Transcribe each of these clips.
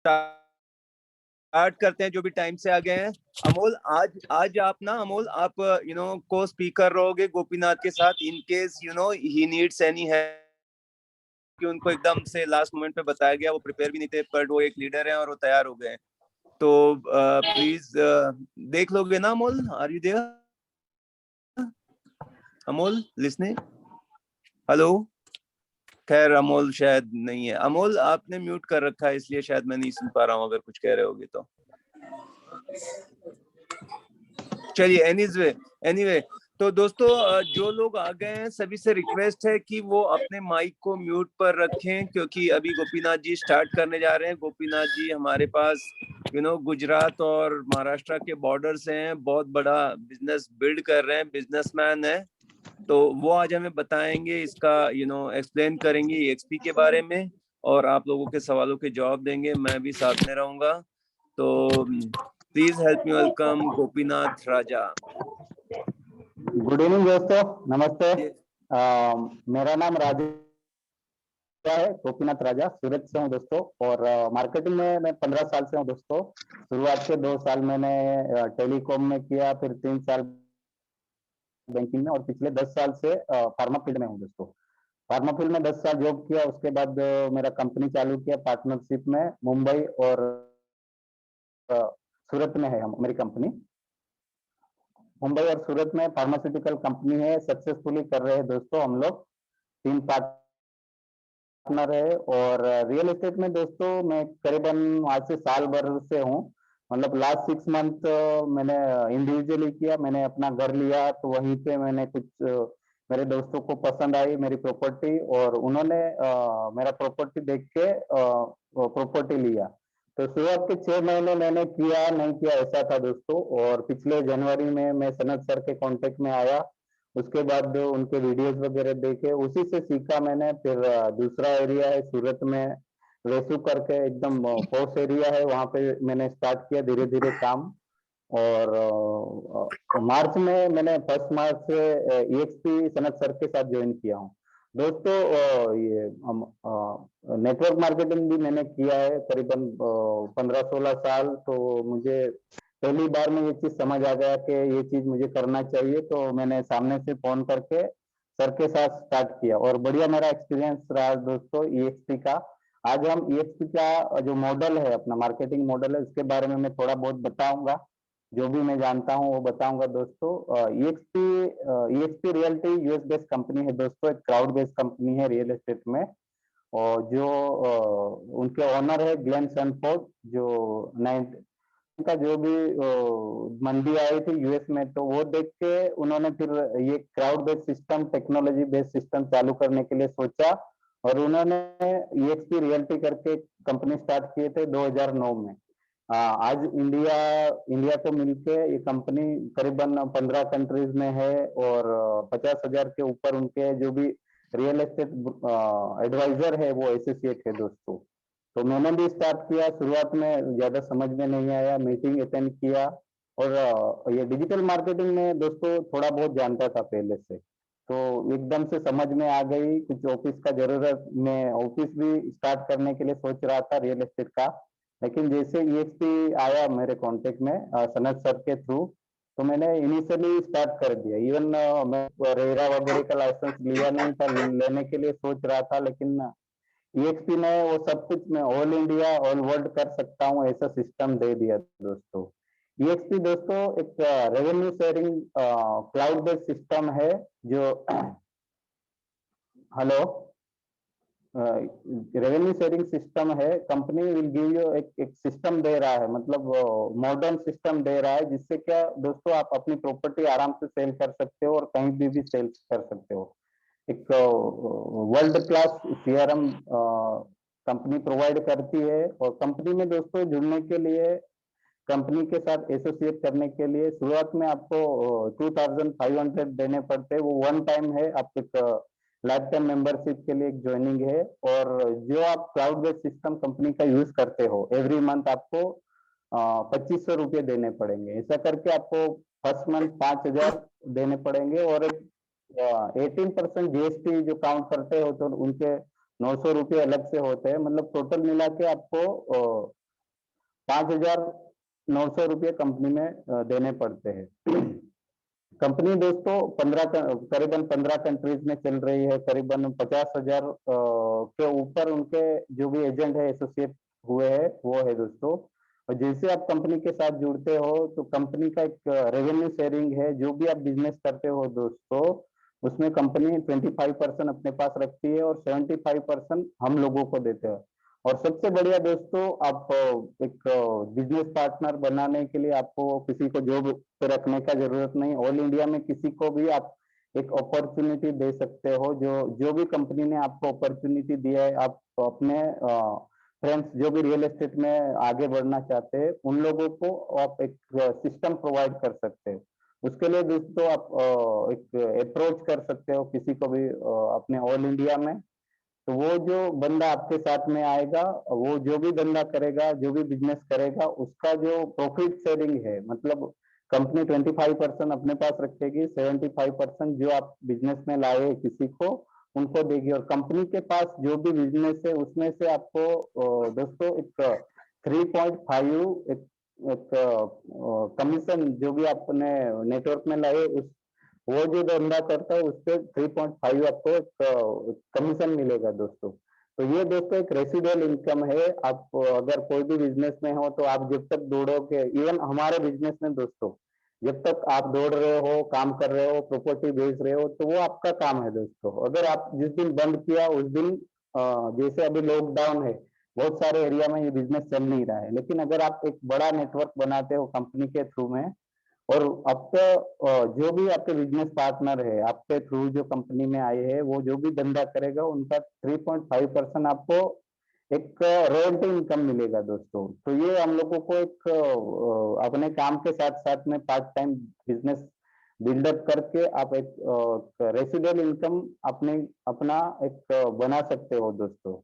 Start करते हैं जो भी टाइम से आ गए हैं। अमोल, आज आज आप ना, अमोल आप को स्पीकर रहोगे गोपीनाथ के साथ, in case he needs any help, कि उनको एकदम से लास्ट मोमेंट पे बताया गया, वो प्रिपेयर भी नहीं थे, बट वो एक लीडर हैं और वो तैयार हो गए हैं। तो प्लीज देख लोगे ना Amol? Are you there Amol? Listening? Hello? खैर अमोल शायद नहीं है। अमोल आपने म्यूट कर रखा है, इसलिए शायद मैं नहीं सुन पा रहा हूँ, अगर कुछ कह रहे होगे तो। चलिए, एनीवे तो दोस्तों, जो लोग आ गए हैं सभी से रिक्वेस्ट है कि वो अपने माइक को म्यूट पर रखें, क्योंकि अभी गोपीनाथ जी स्टार्ट करने जा रहे हैं। गोपीनाथ जी हमारे पास गुजरात और महाराष्ट्र के बॉर्डर से हैं, बहुत बड़ा बिजनेस बिल्ड कर रहे हैं, बिजनेसमैन है। तो वो आज हमें बताएंगे, इसका एक्सप्लेन करेंगे EXP के बारे में, और आप लोगों के सवालों के जवाब देंगे। मैं भी साथ में रहूंगा। तो please help me welcome Gopinath Raja. Good evening दोस्तों, नमस्ते। मेरा नाम राजा है, गोपीनाथ राजा, सूरत से हूँ दोस्तों। और मार्केटिंग में मैं 15 साल से हूँ दोस्तों। शुरुआत के 2 साल मैंने टेलीकॉम में किया, फिर 3 साल बैंकिंग में, और पिछले 10 साल से फार्मा फील्ड में हूँ दोस्तों। फार्मा फील्ड में 10 साल जॉब किया, उसके बाद मेरा कंपनी चालू किया पार्टनरशिप में, मुंबई और सूरत में है मेरी कंपनी। मुंबई और सूरत में फार्मास्यूटिकल कंपनी है, सक्सेसफुली कर रहे हैं दोस्तों हम लोग। 3 पार्टनर है। और रियल एस्टेट में दोस्तों मैं करीबन आज से साल भर से हूँ। मतलब लास्ट 6 मंथ मैंने इंडिविजुअली किया, मैंने अपना घर लिया, तो वहीं पे मैंने कुछ मेरे दोस्तों को पसंद आई मेरी प्रॉपर्टी, और उन्होंने मेरा प्रॉपर्टी देख के प्रॉपर्टी लिया। तो शुरुआत के 6 महीने मैंने किया नहीं किया ऐसा था दोस्तों। और पिछले जनवरी में मैं सनत सर के कांटेक्ट में आया, उसके बाद उनके वीडियोस वगैरह देखे, उसी से सीखा मैंने। फिर दूसरा एरिया है सूरत में, वेसु करके एकदम पॉश एरिया है, वहां पे मैंने स्टार्ट किया धीरे धीरे काम। और मार्च में मैंने 1 मार्च से EXP सनत सर के साथ ज्वाइन किया हूँ दोस्तों। ये नेटवर्क मार्केटिंग भी मैंने किया है करीबन 15-16 साल। तो मुझे पहली बार में ये चीज समझ आ गया कि ये चीज मुझे करना चाहिए, तो मैंने सामने से फोन करके सर के साथ स्टार्ट किया, और बढ़िया मेरा एक्सपीरियंस रहा दोस्तों EXP का। आज हम EXP का जो मॉडल है, अपना मार्केटिंग मॉडल है, उसके बारे में मैं थोड़ा बहुत बताऊंगा, जो भी मैं जानता हूँ वो बताऊंगा दोस्तों। EXP realty US based company है दोस्तों, एक क्राउड बेस्ड कंपनी है रियल एस्टेट में। और जो उनके ओनर है ग्लेन सनफोर्ड, जो का जो भी मंदी आई थी US में, तो वो देख के उन्होंने फिर ये crowd based system, technology based system चालू करने के लिए सोचा, और उन्होंने EXP रियल्टी करके कंपनी स्टार्ट किए थे 2009 में। आज इंडिया को मिलके ये कंपनी करीबन 15 कंट्रीज में है, और 50,000 के ऊपर उनके जो भी रियल एस्टेट एडवाइजर है वो एसोसिएट है दोस्तों। तो मैंने भी स्टार्ट किया, शुरुआत में ज्यादा समझ में नहीं आया, मीटिंग अटेंड किया। और ये डिजिटल मार्केटिंग में दोस्तों थोड़ा बहुत जानता था पहले से, तो एकदम से समझ में आ गई। कुछ ऑफिस का जरूरत, मैं ऑफिस भी स्टार्ट करने के लिए सोच रहा था रियल एस्टेट का, लेकिन जैसे EXP आया मेरे कांटेक्ट में सनत सर के थ्रू, तो मैंने इनिशियली स्टार्ट कर दिया। इवन मैं रेरा वगैरह का लाइसेंस लिया नहीं था, लेने के लिए सोच रहा था, लेकिन EXP ने वो सब कुछ मैं ऑल इंडिया ऑल वर्ल्ड कर सकता हूँ ऐसा सिस्टम दे दिया दोस्तों। EXP दोस्तों एक revenue sharing cloud based system है, जो हेलो, रेवेन्यू शेयरिंग सिस्टम है। कंपनी विल गिव यू एक सिस्टम दे रहा है, मतलब मॉडर्न सिस्टम दे रहा है, जिससे क्या दोस्तों आप अपनी प्रॉपर्टी आराम से सेल कर सकते हो, और कहीं भी सेल कर सकते हो। एक world class CRM company provide करती है। और कंपनी में दोस्तों जुड़ने के लिए, कंपनी के साथ एसोसिएट करने के लिए शुरुआत में आपको 2500 देने पड़ते हैं। वो वन टाइम है, आप एक लाइफ टाइम मेंबरशिप के लिए एक ज्वाइनिंग है। और जो आप क्लाउड बेस्ड सिस्टम कंपनी का यूज करते हो, एवरी मंथ आपको 2500 रुपये देने पड़ेंगे। ऐसा करके आपको फर्स्ट मंथ 5000 देने पड़ेंगे, और एक 18% GST जो काउंट करते हो तो उनके 900 रुपये अलग से होते हैं। मतलब टोटल मिला के आपको 5,900 रुपये कंपनी में देने पड़ते हैं। कंपनी दोस्तों करीबन 15 कंट्रीज में चल रही है। करीबन 50,000 के ऊपर उनके जो भी एजेंट है एसोसिएट हुए हैं वो है दोस्तों। और जैसे आप कंपनी के साथ जुड़ते हो तो कंपनी का एक रेवेन्यू शेयरिंग है। जो भी आप बिजनेस करते हो दोस्तों उसमें कंपनी 25% अपने पास रखती है और 75% हम लोगों को देते हैं। और सबसे बढ़िया दोस्तों, आप एक बिजनेस पार्टनर बनाने के लिए आपको किसी को जॉब पे रखने का जरूरत नहीं। ऑल इंडिया में किसी को भी आप एक अपॉर्चुनिटी दे सकते हो। जो भी कंपनी ने आपको अपॉर्चुनिटी दिया है, आप अपने फ्रेंड्स जो भी रियल एस्टेट में आगे बढ़ना चाहते हैं उन लोगों को आप एक सिस्टम प्रोवाइड कर सकते हैं। उसके लिए दोस्तों आप एक अप्रोच कर सकते हो किसी को भी अपने ऑल इंडिया में। तो वो जो बंदा आपके साथ में आएगा, वो जो भी धंधा करेगा, जो भी बिजनेस करेगा, उसका जो प्रॉफिट शेयरिंग है, मतलब कंपनी 25% अपने पास रखेगी, 75% जो आप बिजनेस में लाए किसी को उनको देगी। और कंपनी के पास जो भी बिजनेस है उसमें से आपको दोस्तों एक 3.5 एक कमीशन जो भी आपने नेटवर्क में लाए उस वो जो धंधा करता है उससे 3.5 आपको कमीशन मिलेगा दोस्तों। तो ये दोस्तों एक रेसिडुअल इनकम है। आप अगर कोई भी बिजनेस में हो तो आप जब तक दौड़ोगे, इवन हमारे बिजनेस में दोस्तों जब तक आप दौड़ रहे हो, काम कर रहे हो, प्रॉपर्टी बेच रहे हो, तो वो आपका काम है दोस्तों। अगर आप जिस दिन बंद किया उस दिन जैसे अभी लॉकडाउन है, बहुत सारे एरिया में ये बिजनेस चल नहीं रहा है, लेकिन अगर आप एक बड़ा नेटवर्क बनाते हो कंपनी के थ्रू में और आपके जो भी आपके बिजनेस पार्टनर है आपके थ्रू जो कंपनी में आए हैं, वो जो भी धंधा करेगा उनका 3.5% आपको एक रॉयल्टी इनकम मिलेगा दोस्तों। तो ये हम लोगों को एक अपने काम के साथ साथ में पार्ट टाइम बिजनेस बिल्डअप करके आप एक रेसिडुअल इनकम अपना एक बना सकते हो दोस्तों।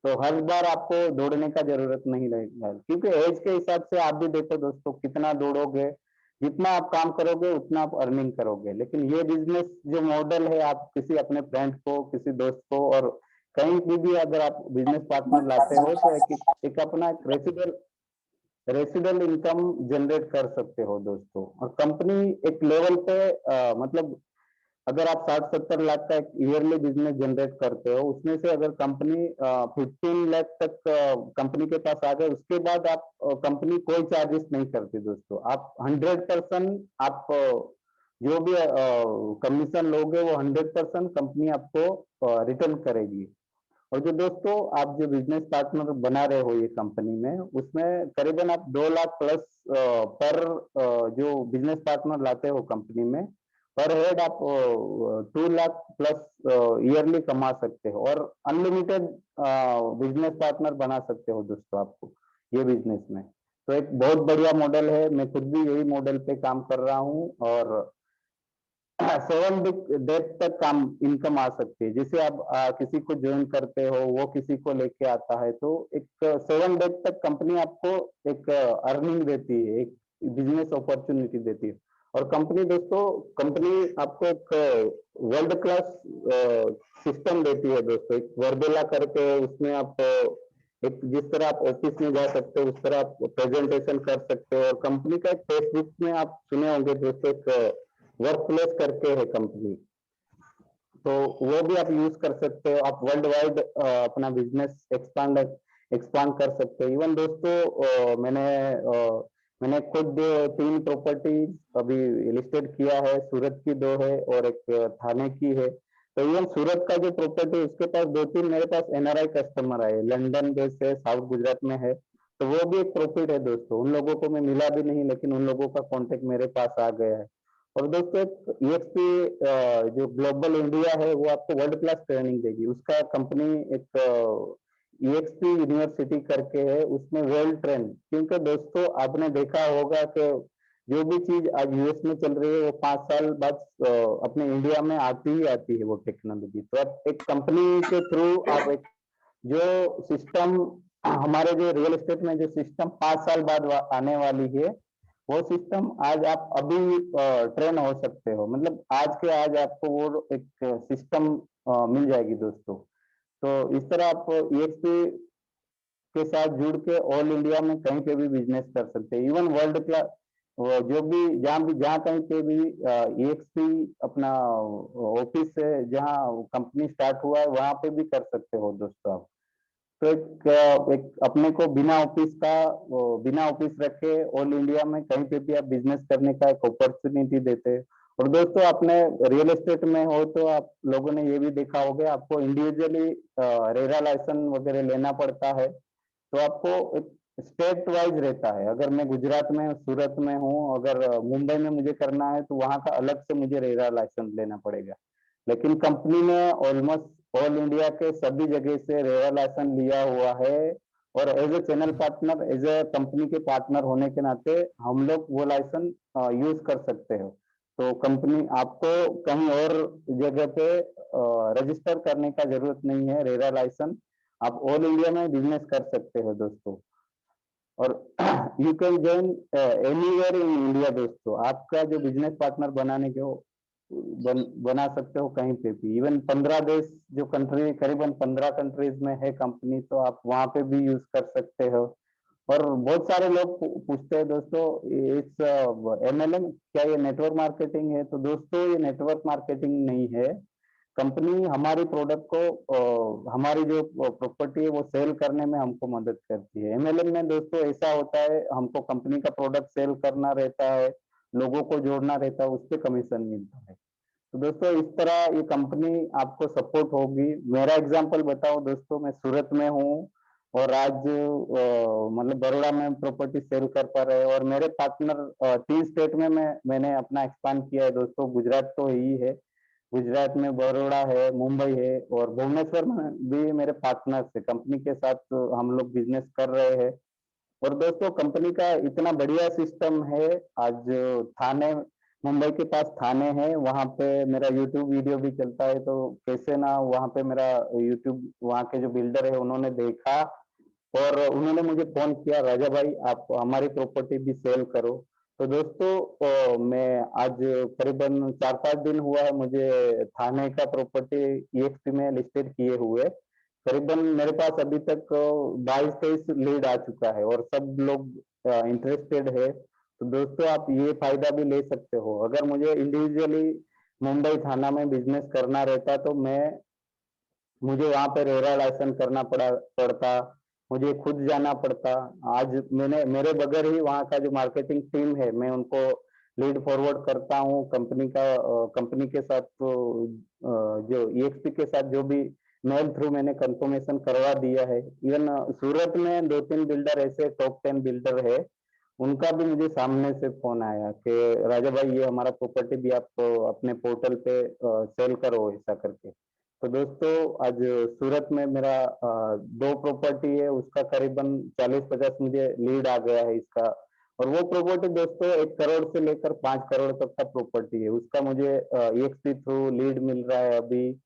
तो हर बार आपको दौड़ने का जरूरत नहीं रहेगा, क्योंकि एज के हिसाब से आप भी देखो दोस्तों, कितना दौड़ोगे, जितना आप काम करोगे उतना आप अर्निंग करोगे। लेकिन ये बिजनेस जो मॉडल है, आप किसी अपने फ्रेंड को, किसी दोस्त को और कहीं भी अगर आप बिजनेस पार्टनर लाते हो तो एक अपना एक रेसिडुअल इनकम जनरेट कर सकते हो दोस्तों। और कंपनी एक लेवल पे मतलब अगर आप 60-70 लाख का एक ईयरली बिजनेस जनरेट करते हो, उसमें से अगर कंपनी 15 लाख तक कंपनी के पास आ गए, उसके बाद आप कंपनी कोई चार्जेस नहीं करती दोस्तों। आप 100% आप जो भी कमीशन लोगे वो 100% कंपनी आपको रिटर्न करेगी। और जो दोस्तों आप जो बिजनेस पार्टनर बना रहे हो ये कंपनी में, उसमें करीबन आप 2 लाख प्लस पर जो बिजनेस पार्टनर लाते हो कंपनी में, पर हेड आप 2 लाख प्लस ईयरली कमा सकते हो और अनलिमिटेड बिजनेस पार्टनर बना सकते हो दोस्तों आपको ये बिजनेस में। तो एक बहुत बढ़िया मॉडल है। मैं खुद भी यही मॉडल पे काम कर रहा हूँ और 7 डेट तक काम इनकम आ सकती है। जैसे आप किसी को ज्वाइन करते हो, वो किसी को लेके आता है, तो एक 7 डेट तक कंपनी आपको एक अर्निंग देती है, एक बिजनेस अपॉर्चुनिटी देती है। और कंपनी दोस्तों, कंपनी आपको एक वर्ल्ड क्लास सिस्टम देती है दोस्तों। एक वर्बेला करके उसमें आप एक जिस तरह आप ऑफिस में जा सकते हो उस तरह आप प्रेजेंटेशन कर सकते हो। और कंपनी का एक फेसबुक में आप सुने होंगे दोस्तों, एक वर्क प्लेस करके है कंपनी, तो वो भी आप यूज कर सकते हो। आप वर्ल्ड वाइड अपना बिजनेस एक्सपांड कर सकते हो। इवन दोस्तों मैंने खुद 3 प्रॉपर्टी अभी लिस्टेड किया है। सूरत की 2 है और एक थाने की है। तो इवन सूरत का जो प्रॉपर्टी उसके पास 2-3 मेरे पास एनआरआई कस्टमर आए, लंदन बेस्ड है, साउथ गुजरात में है। तो वो भी एक प्रॉफिट है दोस्तों। उन लोगों को मैं मिला भी नहीं, लेकिन उन लोगों का कॉन्टेक्ट मेरे पास आ गया है। और दोस्तों ईएक्सपी जो ग्लोबल इंडिया है वो आपको वर्ल्ड क्लास ट्रेनिंग देगी। उसका कंपनी एक ईएक्सपी यूनिवर्सिटी करके है, उसमें वर्ल्ड ट्रेंड, क्योंकि दोस्तों आपने देखा होगा कि जो भी चीज आज यूएस में चल रही है वो 5 साल बाद अपने इंडिया में आती ही आती है वो टेक्नोलॉजी। तो आप एक कंपनी के थ्रू आप एक जो सिस्टम हमारे जो रियल एस्टेट में जो सिस्टम 5 साल बाद आने वाली है, वो सिस्टम आज आप अभी ट्रेन हो सकते हो। मतलब आज के आज आपको वो एक सिस्टम मिल जाएगी दोस्तों। तो इस तरह आप ईएक्सपी के साथ जुड़ के ऑल इंडिया में कहीं पे भी बिजनेस कर सकते हैं। इवन वर्ल्ड क्लास जो भी जहाँ कहीं पे भी EXP अपना ऑफिस है, जहाँ कंपनी स्टार्ट हुआ है, वहां पे भी कर सकते हो दोस्तों आप। तो एक अपने को बिना ऑफिस रखे ऑल इंडिया में कहीं पे भी आप बिजनेस करने का एक अपॉर्चुनिटी देते हैं। और दोस्तों अपने रियल एस्टेट में हो तो आप लोगों ने ये भी देखा होगा, आपको इंडिविजुअली रेरा लाइसेंस वगैरह लेना पड़ता है। तो आपको स्टेट वाइज रहता है। अगर मैं गुजरात में सूरत में हूँ, अगर मुंबई में मुझे करना है तो वहां का अलग से मुझे रेरा लाइसेंस लेना पड़ेगा। लेकिन कंपनी ने ऑलमोस्ट ऑल इंडिया के सभी जगह से रेरा लाइसेंस लिया हुआ है। और as a channel partner, as a company के पार्टनर होने के नाते हम लोग वो लाइसेंस यूज कर सकते हो। तो कंपनी आपको कहीं और जगह पे रजिस्टर करने का जरूरत नहीं है रेरा लाइसेंस। आप ऑल इंडिया में बिजनेस कर सकते हो दोस्तों। और you can join anywhere in India दोस्तों। आपका जो बिजनेस पार्टनर बनाने के बना सकते हो कहीं पे भी। इवन 15 देश जो कंट्री, करीबन 15 कंट्रीज में है कंपनी, तो आप वहां पे भी यूज कर सकते हो। और बहुत सारे लोग पूछते हैं दोस्तों, इस MLM क्या ये नेटवर्क मार्केटिंग है? तो दोस्तों ये नेटवर्क मार्केटिंग नहीं है। कंपनी हमारी प्रोडक्ट को हमारी जो प्रॉपर्टी है वो सेल करने में हमको मदद करती है। MLM में दोस्तों ऐसा होता है, हमको कंपनी का प्रोडक्ट सेल करना रहता है, लोगों को जोड़ना रहता है, उस पर कमीशन मिलता है। तो दोस्तों इस तरह ये कंपनी आपको सपोर्ट होगी। मेरा एग्जांपल बताओ दोस्तों, मैं सूरत में हूँ और आज मतलब बड़ौदा में प्रॉपर्टी सेल कर पा रहे हैं। और मेरे पार्टनर 3 स्टेट में मैंने अपना एक्सपांड किया है दोस्तों। गुजरात तो ही है, गुजरात में बड़ौदा है, मुंबई है, और भुवनेश्वर में भी मेरे पार्टनर से कंपनी के साथ हम लोग बिजनेस कर रहे हैं। और दोस्तों कंपनी का इतना बढ़िया सिस्टम है। आज थाने, मुंबई के पास थाने हैं, वहां पे मेरा यूट्यूब वीडियो भी चलता है। तो कैसे ना वहां पे मेरा यूट्यूब, वहां के जो बिल्डर है उन्होंने देखा और उन्होंने मुझे फोन किया, राजा भाई आप हमारी प्रॉपर्टी भी सेल करो। तो दोस्तों मैं आज करीबन 4-5 दिन हुआ है मुझे थाने का प्रॉपर्टी EXP में लिस्टेड किए हुए। करीबन मेरे पास अभी तक 22-23 लीड आ चुका है और सब लोग इंटरेस्टेड है। तो दोस्तों आप ये फायदा भी ले सकते हो। अगर मुझे इंडिविजुअली मुंबई थाना में बिजनेस करना रहता तो मुझे वहां पे रेरा लाइसेंस करना पड़ता, मुझे खुद जाना पड़ता। आज मेरे बगैर ही वहाँ का जो मार्केटिंग टीम है, मैं उनको लीड फॉरवर्ड करता हूँ कंपनी के साथ। तो जो EXP के साथ जो भी मेल थ्रू मैंने कंफर्मेशन करवा दिया है। इवन सूरत में 2-3 बिल्डर ऐसे टॉप 10 बिल्डर है, उनका भी मुझे सामने से फोन आया कि राजा भाई ये हमारा प्रॉपर्टी भी आप अपने पोर्टल पे सेल करो, ऐसा करके। तो दोस्तों आज सूरत में मेरा 2 प्रॉपर्टी है, उसका करीबन 40-50 मुझे लीड आ गया है इसका। और वो प्रॉपर्टी दोस्तों 1 करोड़ से लेकर 5 करोड़ तक का प्रॉपर्टी है, उसका मुझे EXP थ्रू लीड मिल रहा है अभी।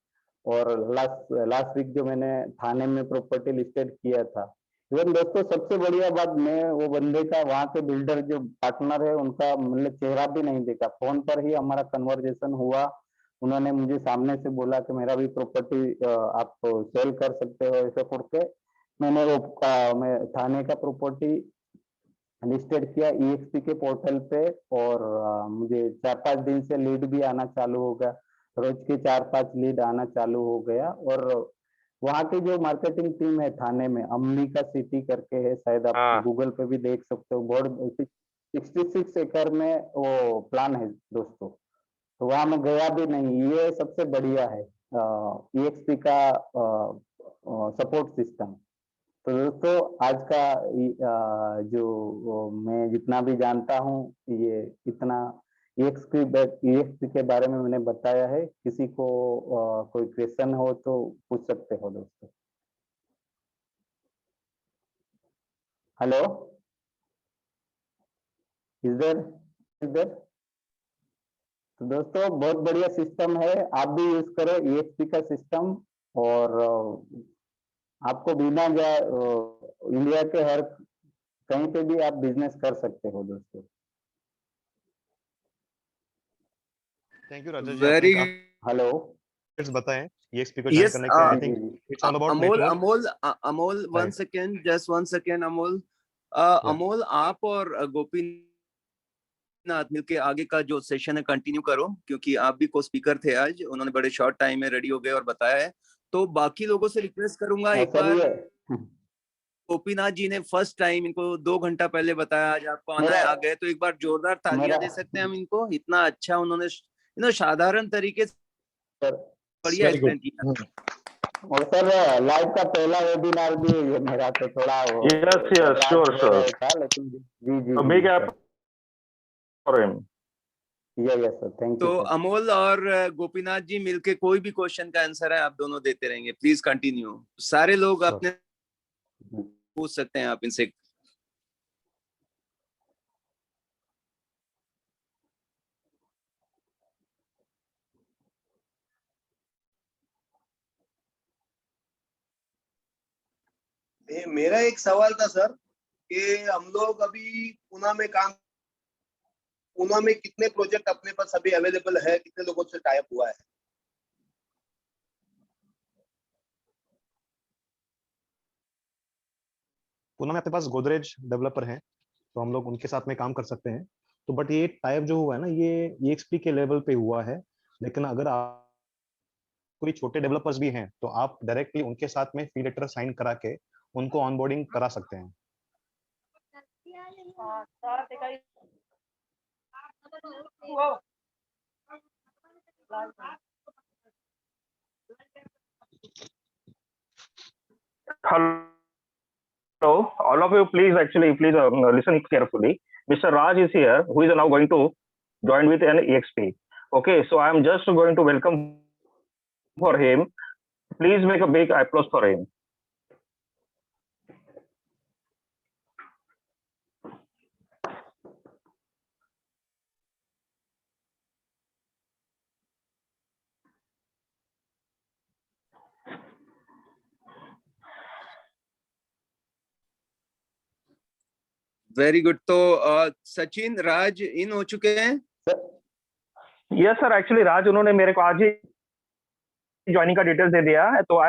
और लास्ट वीक जो मैंने थाने में प्रॉपर्टी लिस्टेड किया था। इवन दोस्तों सबसे बढ़िया बात, मैं वो बंदे का, वहां के बिल्डर जो पार्टनर है उनका मतलब चेहरा भी नहीं देखा, फोन पर ही हमारा कन्वर्जेशन हुआ। उन्होंने मुझे सामने से बोला कि मेरा भी प्रॉपर्टी आप सेल कर सकते हो, ऐसे करके मैंने मैं थाने का प्रॉपर्टी लिस्टेड किया EXP के पोर्टल पे। और मुझे 4-5 दिन से लीड भी आना चालू हो गया, रोज के 4-5 लीड आना चालू हो गया। और वहाँ की जो मार्केटिंग टीम है थाने में, अंबिका सिटी करके है, शायद आप हाँ गूगल पे भी देख सकते हो। बोर्ड 66 एकड़ में वो प्लान है दोस्तों। तो वहां मैं गया भी नहीं, ये सबसे बढ़िया है EXP का सपोर्ट सिस्टम। तो दोस्तों आज का जो मैं जितना भी जानता हूँ, ये इतना EXP के बारे में मैंने बताया है। किसी को कोई क्वेश्चन हो तो पूछ सकते हो दोस्तों। हेलो, इधर तो दोस्तों बहुत बढ़िया सिस्टम है, आप भी यूज करो EXP का सिस्टम। और आपको बिना इंडिया के हर कहीं पे भी आप बिजनेस कर सकते हो दोस्तों। थैंक यू राजा जी, आपने वेरी काफी हेलो। बताएं EXP को ज्वाइन Yes, करने के। I think it's all about Amol, network. Amol, one Right. second, just 1 second, Amol. Yeah. Amol, आप और गोपीनाथ मिलके आगे का जो सेशन है कंटिन्यू करो, क्योंकि आप भी को स्पीकर थे आज, उन्होंने बड़े शॉर्ट टाइम में रेडी हो गए और बताया है। तो बाकी लोगों से रिक्वेस्ट करूंगा एक सर बार, ये गोपीनाथ जी ने फर्स्ट टाइम इनको 2 घंटा पहले बताया, आज आपको आना है, मेरा आ गए, तो एक बार जोरदार तालियां मेरा दे सकते हैं हम इनको, इतना अच्छा उन्होंने साधारण तरीके से सर बढ़िया Very good. एक्सप्लेन किया। और सर लाइव का पहला वेबिनार भी ये मेरा, तो थोड़ा वो Yes, sir yes, Raj sure, ले sure. रहे था, लेकिन जी जी A जी big sir, app for him. Yes sir, thank तो यू सर। अमोल और गोपीनाथ जी मिलके कोई भी क्वेश्चन का आंसर है आप दोनों देते रहेंगे, प्लीज कंटिन्यू। सारे लोग Sure. अपने पूछ सकते हैं आप इनसे। मेरा एक सवाल था सर कि हम लोग अभी पूना में कितने प्रोजेक्ट अपने पास अभी अवेलेबल है, कितने लोगों से टाई अप हुआ है? पुणे में अपने पास गोदरेज डेवलपर हैं, तो हम लोग उनके साथ में काम कर सकते हैं। तो बट ये टाइप जो हुआ है ना, ये EXP के लेवल पे हुआ है, लेकिन अगर आप कोई छोटे डेवलपर्स भी हैं तो आप डायरेक्टली उनके साथ में फी लेटर साइन करा के उनको ऑनबोर्डिंग करा सकते हैं। Hello, all of you, please listen carefully. Mr. Raj is here, who is now going to join with an EXP. Okay, so I am just going to welcome for him. Please make a big applause for him. Very good. तो सचिन, राज इन हो चुके हैं? Yes, sir. Actually, Raj उन्होंने मेरे को आज ही joining का details दे दिया है, तो I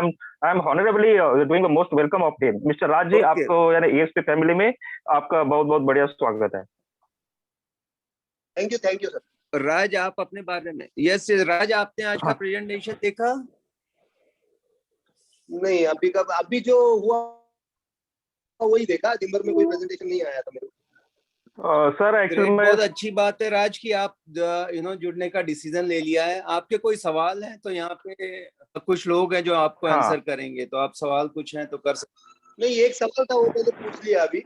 am honourably doing the most welcome of him. Mister Raj ji, Okay. आपको यानी EXP फैमिली में आपका बहुत बहुत बढ़िया स्वागत है। Thank you sir. राज, आप अपने बारे में। यस राज, आपने आज का हाँ। प्रेजेंटेशन देखा? नहीं, अभी जो हुआ वही देखा, दिन भर में कोई प्रेजेंटेशन नहीं आया था मेरे को। सर एक्चुअली Great, मैं बहुत अच्छी बात है राज की आप जुड़ने का डिसीजन ले लिया है। आपके कोई सवाल है तो यहाँ पे कुछ लोग हैं जो आपको हाँ। आंसर करेंगे, तो आप सवाल कुछ हैं तो कर सकते। नहीं, एक सवाल था वो मैंने पूछ लिया अभी।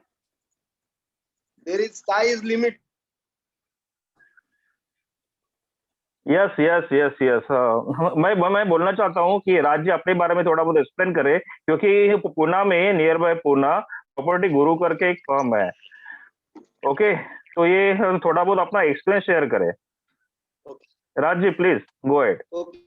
There is sky is limit. Yes मैं बोलना चाहता हूँ कि राज जी अपने बारे में थोड़ा बहुत एक्सप्लेन करें, क्योंकि पुणे में नियर बाय पुणे प्रॉपर्टी गुरु करके एक फर्म है। ओके, तो ये थोड़ा बहुत अपना एक्सपीरियंस शेयर करें। Raj ji please go ahead. Okay,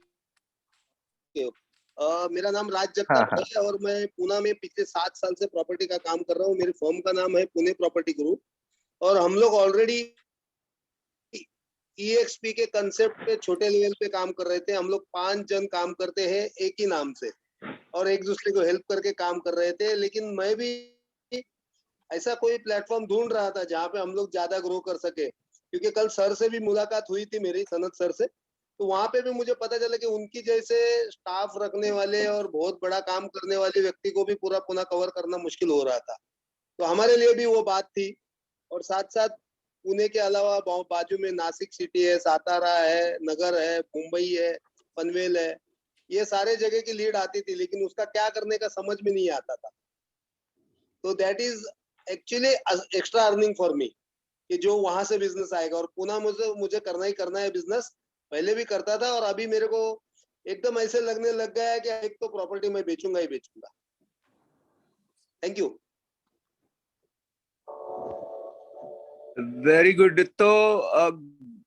मेरा नाम राज हाँ, जगताप है और मैं पुणे में पिछले 7 साल से प्रॉपर्टी का काम कर रहा हूँ। मेरी फर्म का नाम है पुणे प्रॉपर्टी गुरु और हम लोग ऑलरेडी EXP के कंसेप्ट पे छोटे लेवल पे काम कर रहे थे। हम लोग 5 जन काम करते हैं एक ही नाम से और एक दूसरे को हेल्प करके काम कर रहे थे। लेकिन मैं भी ऐसा कोई प्लेटफॉर्म ढूंढ रहा था जहाँ पे हम लोग ज्यादा ग्रो कर सके, क्योंकि कल सर से भी मुलाकात हुई थी मेरी, सनत सर से, तो वहां पे भी मुझे पता चला कि उनकी जैसे स्टाफ रखने वाले और बहुत बड़ा काम करने वाले व्यक्ति को भी पूरा पुणे कवर करना मुश्किल हो रहा था। तो हमारे लिए भी वो बात थी। और साथ साथ पुणे के अलावा बाजू में नासिक सिटी है, सातारा है, नगर है, मुंबई है, पनवेल है, ये सारे जगह की लीड आती थी, लेकिन उसका क्या करने का समझ में नहीं आता था। तो that is actually extra earning for me कि जो वहां से बिजनेस आएगा। और पुणे मुझे करना है बिजनेस, पहले भी करता था और अभी मेरे को एकदम ऐसे लगने लग गया है कि एक तो प्रॉपर्टी मैं बेचूंगा ही बेचूंगा। Thank you. Very good. तो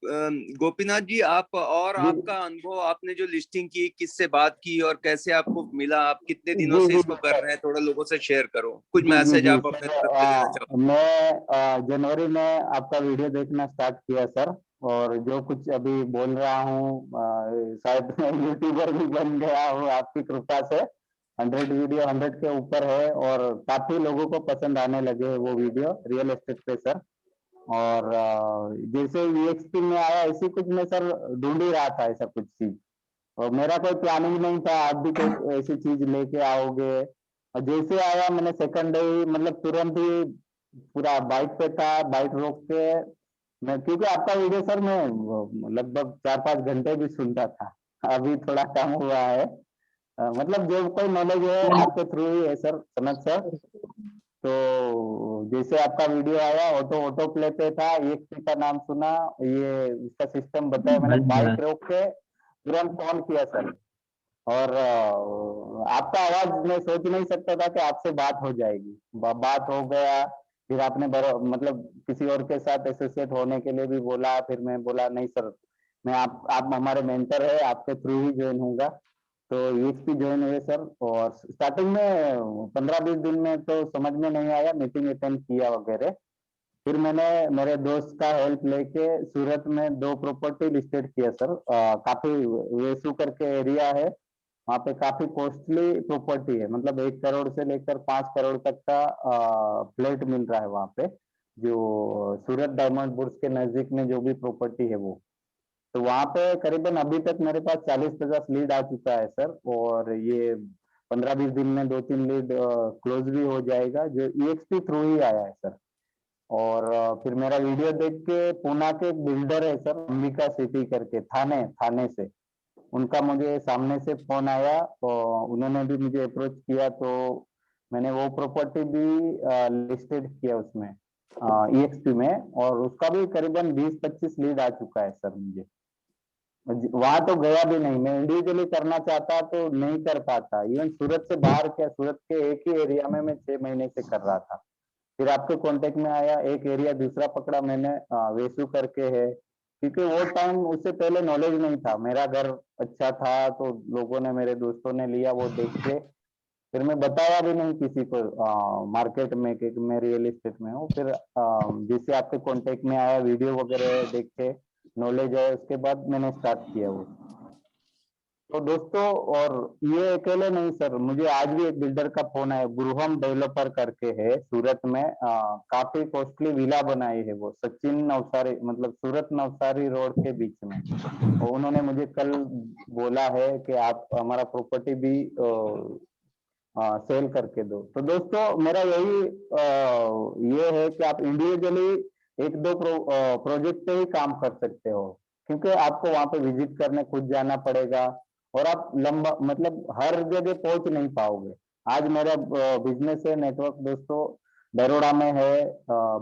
गोपीनाथ जी, आप और जी। आपका अनुभव, आपने जो लिस्टिंग की, किससे बात की और कैसे आपको मिला, आप कितने दिनों जी, से जी, इसको कर रहे हैं, थोड़ा लोगों से शेयर करो, कुछ जी, जी, मैसेज जी, आप अपने तरफ से देना चाहो। मैं जनवरी में आपका वीडियो देखना स्टार्ट किया सर, और जो कुछ अभी बोल रहा हूँ शायद मैं यूट्यूबर भी बन गया हूँ आपकी कृपा से। 100 वीडियो 100 के ऊपर है और काफी लोगों को पसंद आने लगे हैं वो वीडियो रियल एस्टेट पे सर। और जैसे EXP में आया ऐसी कुछ मैं सर ढूंढ ही रहा था ऐसा कुछ चीज, और मेरा कोई प्लानिंग नहीं था आप भी कोई ऐसी चीज लेके आओगे। और जैसे आया मैंने सेकंड डे ही मतलब तुरंत ही पूरा बाइक पे था, बाइक रोक के मैं, क्योंकि आपका वीडियो सर मैं लगभग 4-5 घंटे भी सुनता था, अभी थोड़ा कम हुआ है। मतलब जो कोई नॉलेज है आपके थ्रू ही है सर समझ सर। तो जैसे आपका वीडियो आया ऑटो ऑटो प्ले पे था, EXP का नाम सुना, ये इसका सिस्टम बताया, मैंने बाइक रोक के तुरंत फोन किया सर। और आपका आवाज मैं सोच नहीं सकता था कि आपसे बात हो जाएगी, बात हो गया। फिर आपने मतलब किसी और के साथ एसोसिएट होने के लिए भी बोला, फिर मैं बोला नहीं सर मैं आप हमारे मेंटर है, आपके थ्रू ही ज्वाइन होगा। तो EXP ज्वाइन हुए सर। और स्टार्टिंग में 15-20 दिन में तो समझ में नहीं आया, मीटिंग अटेंड किया वगैरह। फिर मैंने मेरे दोस्त का हेल्प लेके सूरत में 2 प्रॉपर्टी लिस्टेड किया सर। काफी वेसू करके एरिया है, वहाँ पे काफी कॉस्टली प्रॉपर्टी है, मतलब 1 करोड़ से लेकर 5 करोड़ तक का फ्लैट मिल रहा है वहाँ पे, जो सूरत डायमंड बुर्ज के नजदीक में जो भी प्रॉपर्टी है वो। तो वहाँ पे करीबन अभी तक मेरे पास 40-50 लीड आ चुका है सर। और ये 15-20 दिन में 2-3 लीड क्लोज भी हो जाएगा, जो EXP थ्रू ही आया है सर। और फिर मेरा वीडियो देख के पूना के एक बिल्डर है सर, अंबिका सिटी करके, थाने से, उनका मुझे सामने से फोन आया और उन्होंने भी मुझे अप्रोच किया, तो मैंने वो प्रॉपर्टी भी लिस्टेड किया उसमें EXP में, और उसका भी करीबन 20-25 लीड आ चुका है सर मुझे। वहां तो गया भी नहीं, मैं इंडिविजुअली करना चाहता तो नहीं कर पाता, इवन सूरत से बाहर क्या, सूरत के एक ही एरिया में मैं 6 महीने से कर रहा था। फिर आपके कांटेक्ट में आया, एक एरिया दूसरा पकड़ा मैंने, वेसू करके है, क्योंकि वो टाइम उससे पहले नॉलेज नहीं था, मेरा घर अच्छा था तो लोगों ने, मेरे दोस्तों ने लिया वो देख के। फिर मैं बताया भी नहीं किसी को मार्केट में कि मैं रियल एस्टेट में हूँ। फिर जिससे आपके कांटेक्ट में आया, वीडियो वगैरह देख के नॉलेज है, उसके बाद मैंने स्टार्ट किया वो। तो दोस्तों, और ये अकेले नहीं सर, मुझे आज भी एक बिल्डर का फोन आया, गुरुहम डेवलपर करके है सूरत में, काफी कॉस्टली विला बनाई है वो, सचिन नवसारी, मतलब सूरत नवसारी रोड के बीच में। और उन्होंने मुझे कल बोला है कि आप हमारा प्रॉपर्टी भी सेल करके दो। तो दोस्तों मेरा यही ये है कि आप इंडिविजुअली 1-2 प्रोजेक्ट पे ही काम कर सकते हो, क्योंकि आपको वहां पे विजिट करने खुद जाना पड़ेगा, और आप लंबा मतलब हर जगह पहुंच नहीं पाओगे। आज मेरा बिजनेस है, नेटवर्क दोस्तों बड़ौदा में है,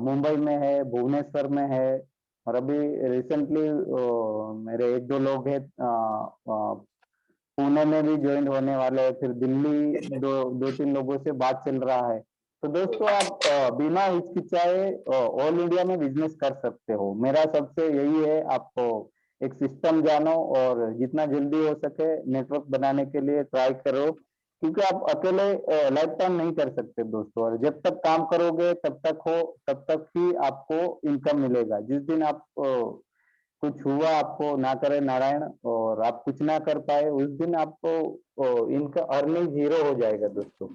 मुंबई में है, भुवनेश्वर में है, और अभी रिसेंटली मेरे 1-2 लोग हैं पुणे में भी ज्वाइन होने वाले हैं, फिर दिल्ली 2-3 लोगों से बात चल रहा है। तो दोस्तों आप बिना हिचकिचाए ऑल इंडिया में बिजनेस कर सकते हो। मेरा सबसे यही है, आपको एक सिस्टम जानो और जितना जल्दी हो सके नेटवर्क बनाने के लिए ट्राई करो, क्योंकि आप अकेले लाइफ टाइम नहीं कर सकते दोस्तों, और जब तक काम करोगे तब तक ही आपको इनकम मिलेगा। जिस दिन आप कुछ हुआ आपको, ना करे नारायण, और आप कुछ ना कर पाए, उस दिन आपको इनका अर्निंग 0 हो जाएगा दोस्तों।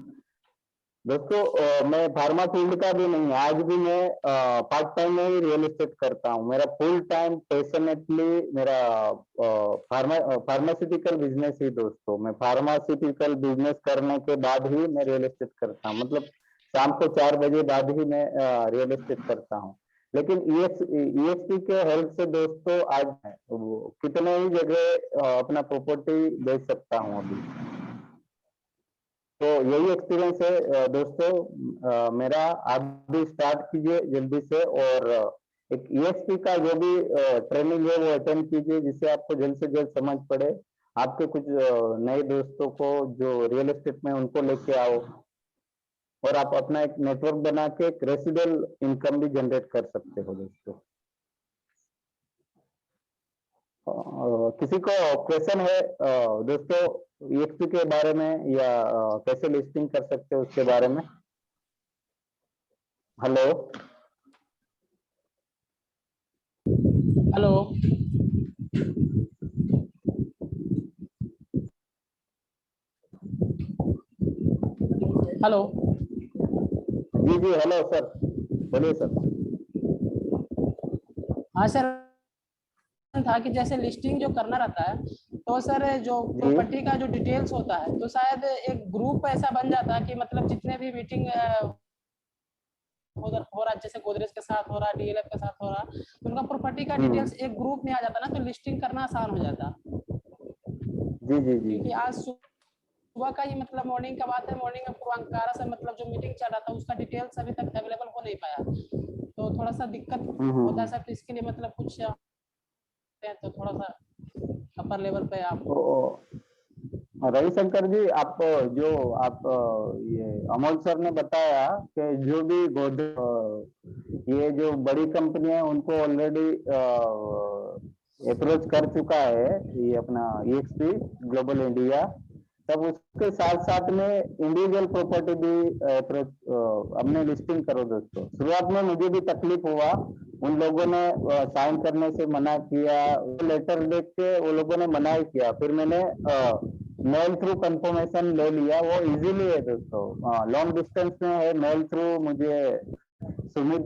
मैं फार्मा फील्ड का भी नहीं, आज भी मैं पार्ट टाइम में ही रियल एस्टेट करता हूँ। मेरा फुल टाइम पैशनेटली मेरा फार्मास्यूटिकल बिजनेस ही दोस्तों, मैं फार्मास्यूटिकल बिजनेस करने के बाद ही मैं रियल एस्टेट करता हूँ, मतलब शाम को 4 बजे बाद ही मैं रियल एस्टेट करता हूँ। लेकिन EXP के हेल्प से दोस्तों आज कितने ही जगह अपना प्रॉपर्टी बेच सकता हूँ अभी। तो यही एक्सपीरियंस है दोस्तों मेरा। आप भी स्टार्ट कीजिए जल्दी से, और एक EXP का जो भी ट्रेनिंग है वो अटेंड कीजिए, जिससे आपको जल्द से जल्द समझ पड़े। आपके कुछ नए दोस्तों को जो रियल एस्टेट में, उनको लेके आओ, और आप अपना एक नेटवर्क बना के एक रेसिडुअल इनकम भी जनरेट कर सकते हो दोस्तों। किसी को क्वेश्चन है दोस्तों EXP के बारे में, या कैसे लिस्टिंग कर सकते हो उसके बारे में? हेलो हेलो हेलो जी जी, हेलो सर, बोलिए सर। हाँ सर, था कि जैसे लिस्टिंग जो करना रहता है तो सर जो जी प्रॉपर्टी का जो डिटेल्स होता है तो शायद एक ग्रुप ऐसा बन जाता है कि मतलब जितने भी मीटिंग उधर हो रहा है, जैसे गोदरेज के साथ हो रहा है, डीएलएफ के साथ हो रहा है, तो उनका प्रॉपर्टी का डिटेल्स एक ग्रुप में आ जाता ना, तो लिस्टिंग करना आसान हो जाता। जी जी जी क्योंकि आज सुबह का ही मतलब मॉर्निंग का बात है, मॉर्निंग में पूर्वांकारा से मतलब जो मीटिंग चल रहा था उसका डिटेल्स अभी तक अवेलेबल हो नहीं पाया, तो थोड़ा सा दिक्कत होता है सर। तो इसके लिए मतलब कुछ तो थोड़ा सा अपर लेवल पे आप तो रविशंकर जी, आप जो आप ये अमोल सर ने बताया कि जो भी ये जो बड़ी कंपनी है उनको ऑलरेडी अप्रोच कर चुका है ये अपना EXP ग्लोबल इंडिया, तब उसके साथ साथ में इंडिविजुअल प्रॉपर्टी भी अप्रोच अपने लिस्टिंग करो दोस्तों। शुरुआत में मुझे भी तकलीफ हुआ, उन लोगों ने साइन करने से मना किया, लेटर देख के वो लोगों ने मना ही किया, फिर मैंने मेल थ्रू कंफर्मेशन ले लिया। वो इजीली है दोस्तों, लॉन्ग डिस्टेंस में है, मेल थ्रू मुझे सुमित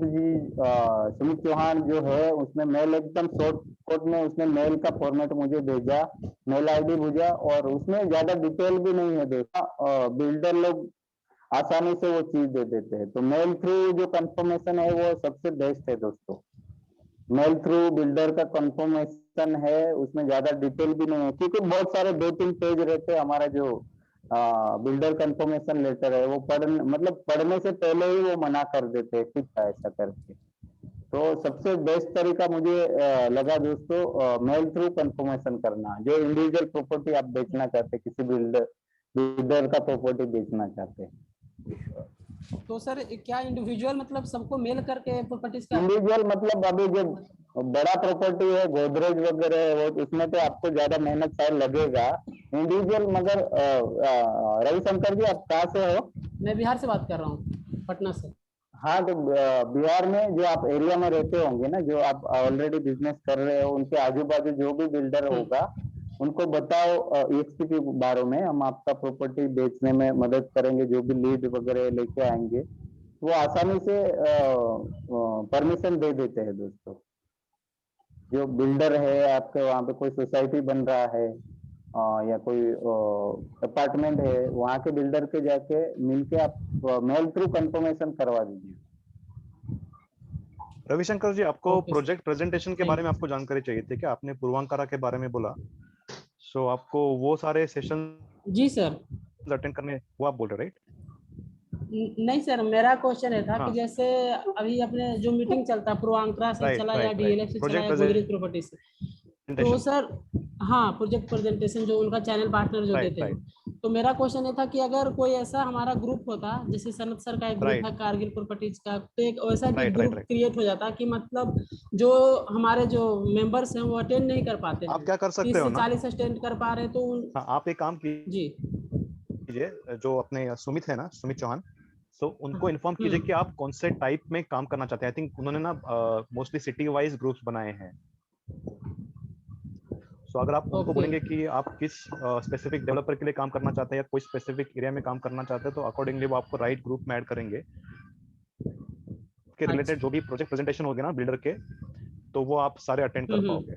चौहान जो है उसने मेल एकदम शॉर्ट कोट में उसने मेल का फॉर्मेट मुझे भेजा, मेल आईडी भेजा, और उसमें ज्यादा डिटेल भी नहीं है दोस्तों, बिल्डर लोग आसानी से वो चीज दे देते हैं। तो मेल थ्रू जो कंफर्मेशन है वो सबसे बेस्ट है दोस्तों। मेल थ्रू बिल्डर का कंफर्मेशन है, उसमें ज्यादा डिटेल भी नहीं है, क्योंकि बहुत सारे 2-3 पेज रहते हैं। हमारा जो बिल्डर कंफर्मेशन लेटर है वो पढ़ने से पहले ही वो मना कर देते हैं कुछ ऐसा करके। तो सबसे बेस्ट तरीका मुझे लगा दोस्तों मेल थ्रू कंफर्मेशन करना। जो इंडिविजुअल प्रॉपर्टी आप बेचना चाहते हैं, किसी बिल्डर का प्रॉपर्टी बेचना चाहते हैं, तो सर क्या इंडिविजुअल मतलब सबको मेल करके प्रॉपर्टीज का इंडिविजुअल मतलब अभी जो बड़ा प्रॉपर्टी है गोदरेज वगैरह है वो उसमें तो आपको ज्यादा मेहनत शायद लगेगा। इंडिविजुअल मगर रविशंकर जी आप कहाँ से हो? मैं बिहार से बात कर रहा हूँ, पटना से। हाँ, तो बिहार में जो आप एरिया में रहते होंगे ना, जो आप ऑलरेडी बिजनेस कर रहे हो, उनके आजू बाजू जो भी बिल्डर होगा उनको बताओ EXP के बारे में, हम आपका प्रॉपर्टी बेचने में मदद करेंगे, जो भी लीड वगैरह लेके आएंगे वो आसानी से परमिशन दे देते हैं दोस्तों। जो बिल्डर है आपके वहाँ पे, कोई सोसाइटी बन रहा है या कोई अपार्टमेंट है, वहाँ के बिल्डर के जाके मिलके आप मेल थ्रू कंफर्मेशन करवा दीजिए। रविशंकर जी, आपको ओके प्रोजेक्ट प्रेजेंटेशन के बारे में आपको जानकारी चाहिए थी क्या? आपने पूर्वांकारा के बारे में बोला, सो आपको वो सारे सेशन जी सर। अटेंड करने वो आप बोल रहे राइट? नहीं सर, मेरा क्वेश्चन है था कि हाँ, जैसे अभी अपने जो मीटिंग चलता है पूर्वांकरा से राइट चला या राइट राइट डीएलएफ से चला प्रोजेक्ट या गोदरेज प्रॉपर्टी से, तो प्रेजेंटेशन, सर हाँ प्रोजेक्ट प्रेजेंटेशन जो उनका चैनल पार्टनर जो राइट देते राइट हैं, तो मेरा क्वेश्चन ये था कि अगर कोई ऐसा हमारा ग्रुप होता, जैसे सनत सर का एक ग्रुप है राइट कारगिल प्रॉपर्टीज का, तो एक वैसा right group right right create हो जाता कि मतलब जो हमारे जो मेंबर्स हैं वो अटेंड नहीं कर पाते आप हैं, क्या कर सकते 30 हो से ना, 40 अटेंड कर पा रहे हैं, तो हाँ, आप एक काम जी कीजिए, जो अपने सुमित है ना, सुमित चौहान, सो उनको इन्फॉर्म कीजिए कि हम्म आप कौन से टाइप में काम करना चाहते हैं। आई थिंक उन्होंने ना मोस्टली सिटी वाइज ग्रुप्स बनाए हैं। सो अगर आप उनको ओके बोलेंगे कि आप किस स्पेसिफिक डेवलपर के लिए काम करना चाहते हैं या कोई स्पेसिफिक एरिया में काम करना चाहते हैं, तो अकॉर्डिंगली वो आपको राइट ग्रुप में ऐड करेंगे के रिलेटेड अच्छा जो भी प्रोजेक्ट प्रेजेंटेशन होगी ना बिल्डर के, तो वो आप सारे अटेंड कर पाओगे।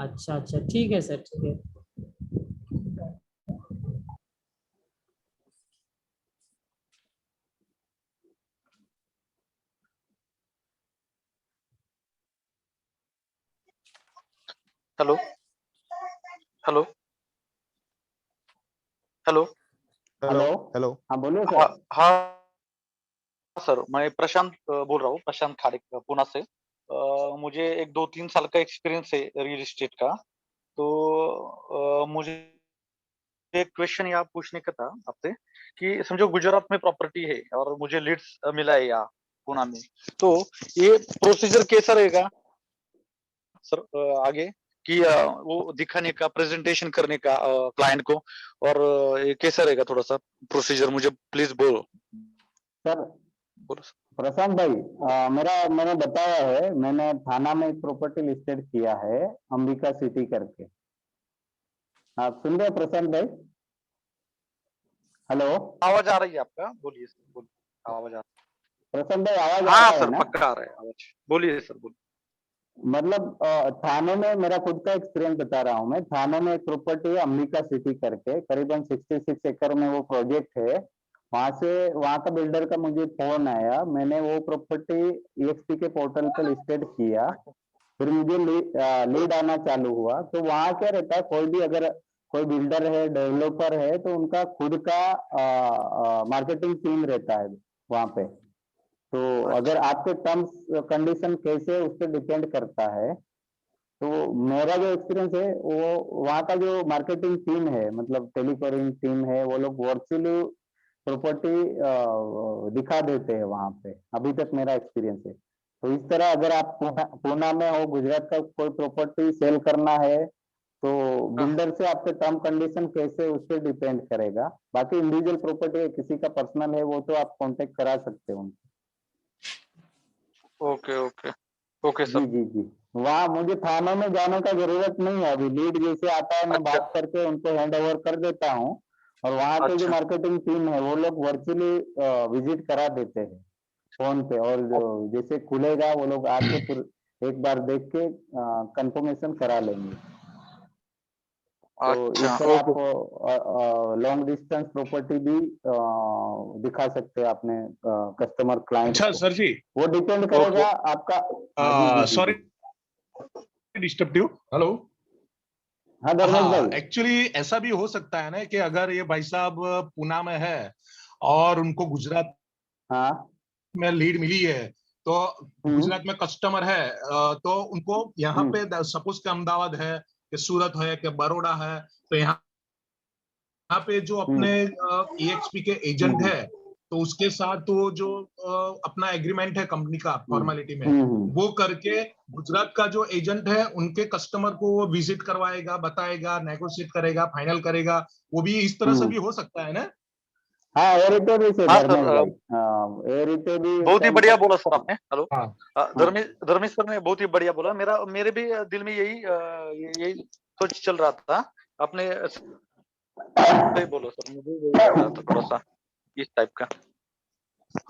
अच्छा अच्छा ठीक है सर, ठीक है। Hello hello hello hello hello, hello, हाँ बोलिए हाँ सर। हाँ सर, मैं प्रशांत बोल रहा हूँ, प्रशांत खाड़े पुणे से। मुझे एक 2-3 साल का एक्सपीरियंस है रियल एस्टेट का। तो मुझे एक क्वेश्चन यहाँ पूछने का था आपसे कि समझो गुजरात में प्रॉपर्टी है और मुझे लीड्स मिला है यहाँ पुणे में, तो ये प्रोसीजर कैसा रहेगा सर आगे कि वो दिखाने का, प्रेजेंटेशन करने का क्लाइंट को, और ये कैसा रहेगा? थोड़ा सा प्रोसीजर मुझे प्लीज बोलो। सर बोलो सर। प्रशांत भाई, मैंने बताया है, मैंने थाना में एक प्रॉपर्टी लिस्टेड किया है, अंबिका सिटी करके। आप सुन रहे हैं प्रशांत भाई? हेलो आवाज आ रही है आपका, बोलिए सर, बोलिए, आवाज आ प्रशांत भाई, आवाज आ हाँ रहा है सर, ना? पक्का आ रहा है आवाज, बोलिए सर, बोलिए। मतलब थाने में मेरा खुद का एक्सपीरियंस बता रहा हूँ मैं। थाने में एक प्रॉपर्टी है अंबिका सिटी करके, करीबन 66 एकड़ में वो प्रोजेक्ट है। वहां का बिल्डर का मुझे फोन आया, मैंने वो प्रॉपर्टी ईएक्सपी के पोर्टल पे लिस्टेड किया। फिर मुझे लीड आना चालू हुआ। तो वहाँ क्या रहता है, कोई भी अगर कोई बिल्डर है, डेवलपर है, तो उनका खुद का मार्केटिंग टीम रहता है वहाँ पे। तो अगर अच्छा, आपके टर्म्स कंडीशन कैसे है, उस पर डिपेंड करता है। तो मेरा जो एक्सपीरियंस है, वो वहाँ का जो मार्केटिंग टीम है, मतलब टेलीकॉलिंग टीम है, वो लोग वर्चुअली प्रॉपर्टी दिखा देते हैं वहाँ पे। अभी तक मेरा एक्सपीरियंस है। तो इस तरह अगर आप पूना में हो, गुजरात का कोई प्रॉपर्टी सेल करना है, तो हाँ, बिल्डर से आपके टर्म कंडीशन कैसे, उस पर डिपेंड करेगा। बाकी इंडिविजुअल प्रॉपर्टी है, किसी का पर्सनल है, वो तो आप कांटेक्ट करा सकते हो उनसे। ओके ओके ओके जी सर। जी जी। वहाँ मुझे थानों में जाने का जरूरत नहीं है। अभी लीड जैसे आता है, मैं अच्छा बात करके उनको हैंड ओवर कर देता हूँ। और वहाँ के जो अच्छा, मार्केटिंग टीम है, वो लोग वर्चुअली विजिट करा देते हैं फोन पे। और जो जैसे खुलेगा, वो लोग आके फिर एक बार देख के कंफर्मेशन करा लेंगे। तो इस अच्छा, तरह ओके। आप लॉन्ग डिस्टेंस प्रॉपर्टी भी दिखा सकते हैं अपने कस्टमर क्लाइंट अच्छा को। सर जी, वो डिपेंड ओके, करेगा आपका। हाँ जी जी जी सॉरी जी। Disturb you. हेलो। हाँ धर्मेश हाँ, भाई। एक्चुअली ऐसा भी हो सकता है ना कि अगर ये भाई साहब पूना में है और उनको गुजरात हाँ। में लीड मिली है, तो हम्म गुजरात में कस्टमर है, तो उनको यहाँ हम्म पे सपोज के अहमदाबाद है कि सूरत है कि बड़ौदा है, तो यहाँ पे जो अपने हम्म EXP के एजेंट हम्म है, तो उसके साथ तो जो अपना एग्रीमेंट है कंपनी का हम्म फॉर्मेलिटी में, हम्म वो करके गुजरात का जो एजेंट है उनके कस्टमर को वो विजिट करवाएगा, बताएगा, नेगोशिएट करेगा, फाइनल करेगा। वो भी इस तरह से हम्म। भी हो सकता है ना? हाँ, ए रीते भी से हाँ धर्मेश सर, भाई। हाँ, ए रीते भी बहुत ही सेम बढ़िया कर बोला सर सकते हैं। आपने। हेलो, हाँ हाँ धर्मेश धर्मेश सर ने बहुत ही बढ़िया बोला। मेरे भी दिल में यही सोच चल रहा था। आपने सही बोलो सर, मुझे यही लग रहा था थोड़ा सा इस टाइप का।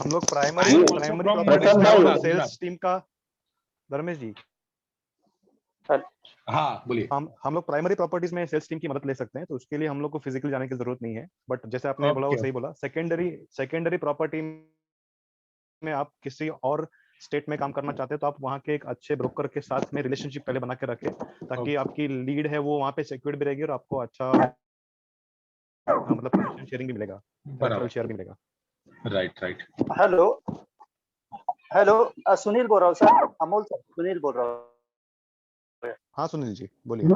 हम लोग I primary am also primary from properties Prashant में भाई। हम लोग बड़ौदा, सेल्स गुजरात। टीम का, धर्मेश जी, हाँ बोलिए। हम लोग प्राइमरी प्रॉपर्टीज में सेल्स टीम की मदद ले सकते हैं। तो उसके लिए हम लोग को फिजिकली जाने की जरूरत नहीं है। बट जैसे आपने बोला, वो ओके सही बोला, सेकेंडरी प्रॉपर्टी में आप किसी और स्टेट में काम करना चाहते हैं, तो आप वहाँ के एक अच्छे ब्रोकर के साथ में रिलेशनशिप पहले बना के रखें, ताकि आपकी लीड है वो वहाँ पे सिक्योर्ड भी रहेगी और आपको अच्छा मतलब कमीशन शेयरिंग भी मिलेगा, रेफरल शेयर बराबर, भी मिलेगा। Right right. Hello hello, Sunil बोल रहा हूँ सर, अमोल सर, सुनील बोल रहा हूँ। हाँ सुनील जी बोलिए।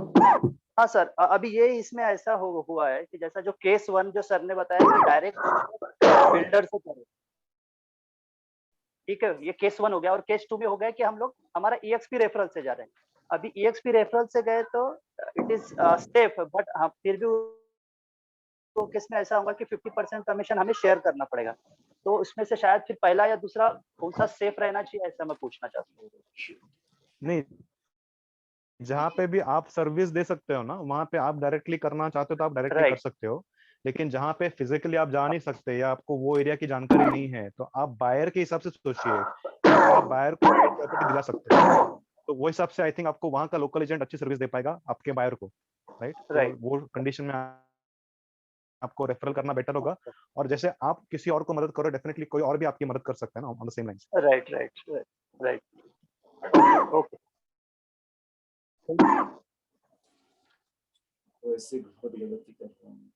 हाँ सर, अभी ये इसमें ऐसा हुआ है कि जैसा जो केस 1 जो सर ने बताया कि डायरेक्ट बिल्डर से करें, ठीक है, ये केस 1 हो गया। और केस 2 में हो गया कि हम लोग हमारा EXP रेफरल से जा रहे हैं। अभी EXP रेफरल से गए तो इट इज सेफ, बट हाँ फिर भी वो केस में ऐसा होगा कि 50% कमीशन हमें शेयर करना पड़ेगा। तो उसमें से शायद फिर पहला या दूसरा कौन सा सेफ रहना चाहिए, ऐसा मैं पूछना चाहता हूँ। नहीं, जहाँ पे भी आप सर्विस दे सकते हो ना, वहाँ पे आप डायरेक्टली करना चाहते हो तो आप डायरेक्टली कर राइट, सकते हो। लेकिन जहाँ पे फिजिकली आप जा नहीं सकते या आपको वो एरिया की जानकारी नहीं है, तो आप बायर के हिसाब से सोचिए कि आप बायर को प्रॉपर्टी दिला सकते हो। तो वो हिसाब से आई थिंक आपको वहाँ का लोकल एजेंट अच्छी सर्विस दे पाएगा आपके बायर को, राइट? तो राइट, वो कंडीशन में आपको रेफरल करना बेटर होगा। और जैसे आप किसी और को मदद करो, डेफिनेटली कोई और भी आपकी मदद कर सकता है ना, on the same lines. Right, right, right, okay. वैसे बहुत गलती कर रहा हूँ।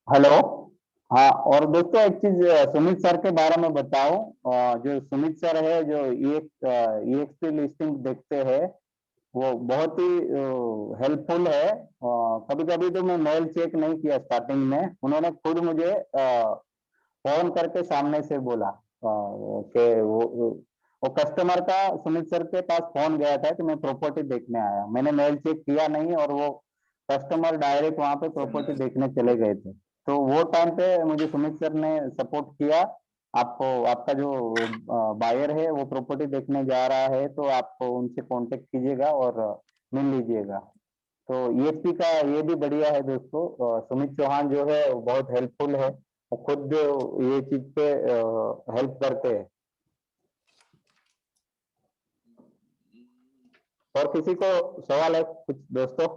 हेलो। हाँ, और दोस्तों एक चीज सुमित सर के बारे में बताऊं। जो सुमित सर है, जो EXP लिस्टिंग देखते हैं, वो बहुत ही हेल्पफुल है। कभी कभी तो मैं मेल चेक नहीं किया स्टार्टिंग में, उन्होंने खुद मुझे फोन करके सामने से बोला कि वो कस्टमर का सुमित सर के पास फोन गया था कि मैं प्रॉपर्टी देखने आया। मैंने मेल चेक किया नहीं और वो कस्टमर डायरेक्ट वहां पे प्रॉपर्टी देखने चले गए थे। तो वो टाइम पे मुझे सुमित सर ने सपोर्ट किया। आपको, आपका जो बायर है वो प्रॉपर्टी देखने जा रहा है, तो आप उनसे कांटेक्ट कीजिएगा और मिल लीजिएगा। तो EXP का ये भी बढ़िया है दोस्तों। सुमित चौहान जो है वो बहुत हेल्पफुल है, वो खुद ये चीज पे हेल्प करते हैं। और किसी को सवाल है कुछ दोस्तों?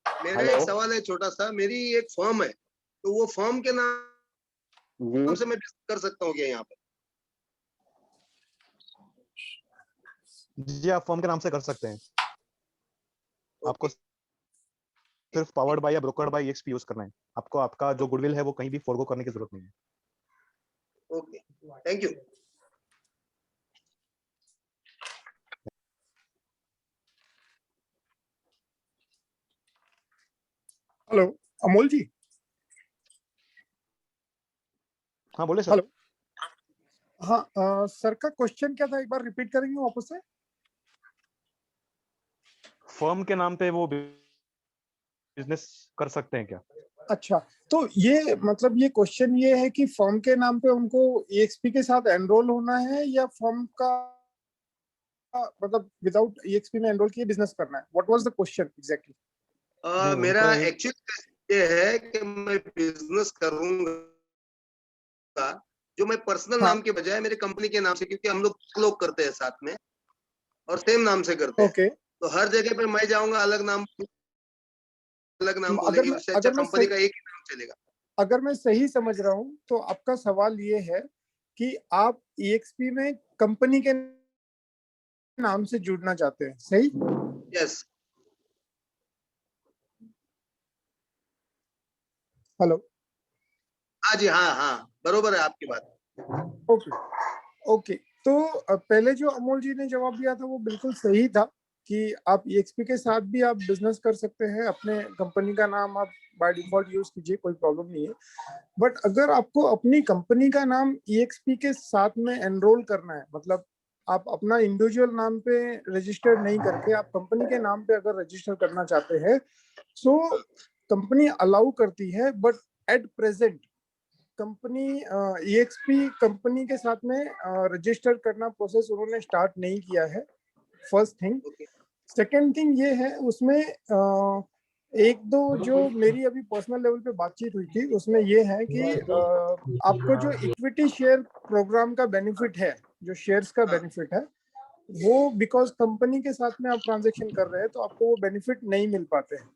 मेरा हेलो। एक सवाल है छोटा सा। मेरी एक फॉर्म है, तो वो फॉर्म के नाम जी से मैं business कर सकता हूँ क्या यहाँ पे? जी, आप फर्म के नाम से कर सकते हैं। आपको सिर्फ पावर्ड बाय या ब्रोकर्ड बाय EXP यूज करना है। आपको आपका जो गुडविल है वो कहीं भी फॉरगो करने की जरूरत नहीं है। Okay, thank you. Hello Amol ji. हाँ बोले सर। हेलो। हाँ, सर का क्वेश्चन क्या था, एक बार रिपीट करेंगे वापस से? फर्म के नाम पे वो बिजनेस कर सकते हैं क्या? अच्छा, तो ये मतलब ये क्वेश्चन ये है कि फर्म के नाम पे उनको EXP के साथ एनरोल होना है या फर्म का मतलब विदाउट EXP में एनरोल किए बिजनेस करना है? What was the question exactly? मेरा उनको एक- एक्चुअली ये है कि मैं बिजनेस करूंगा जो मैं पर्सनल हाँ। नाम के बजाय मेरे कंपनी के नाम से, क्योंकि हम लोग करते हैं साथ में और सेम नाम से करते हैं। ओके। तो हर जगह पे मैं जाऊंगा अलग नाम अगर बोलेगी, मैं उससे अच्छा कंपनी का एक ही नाम चलेगा। अगर मैं सही समझ रहा हूँ तो आपका सवाल ये है कि आप EXP में कंपनी के नाम से जुड़ना चाहते हैं, सही? यस। हेलो। हाँ जी, हाँ हाँ, बरोबर है आपकी बात। ओके ओके, तो पहले जो अमोल जी ने जवाब दिया था वो बिल्कुल सही था कि आप EXP के साथ भी आप बिजनेस कर सकते हैं, अपने कंपनी का नाम आप बाय डिफॉल्ट यूज कीजिए, कोई प्रॉब्लम नहीं है। बट अगर आपको अपनी कंपनी का नाम EXP के साथ में एनरोल करना है, मतलब आप अपना इंडिविजुअल नाम पे रजिस्टर नहीं करके आप कंपनी के नाम पे अगर रजिस्टर करना चाहते हैं, सो कंपनी अलाउ करती है, but at present company EXP company के साथ में रजिस्टर करना प्रोसेस उन्होंने स्टार्ट नहीं किया है, फर्स्ट थिंग। सेकेंड थिंग ये है, उसमें एक दो जो मेरी अभी पर्सनल लेवल पे बातचीत हुई थी उसमें ये है कि आपको जो इक्विटी शेयर प्रोग्राम का बेनिफिट है, जो शेयर्स का बेनिफिट है, वो बिकॉज कंपनी के साथ में आप ट्रांजेक्शन कर रहे हैं तो आपको वो बेनिफिट नहीं मिल पाते हैं।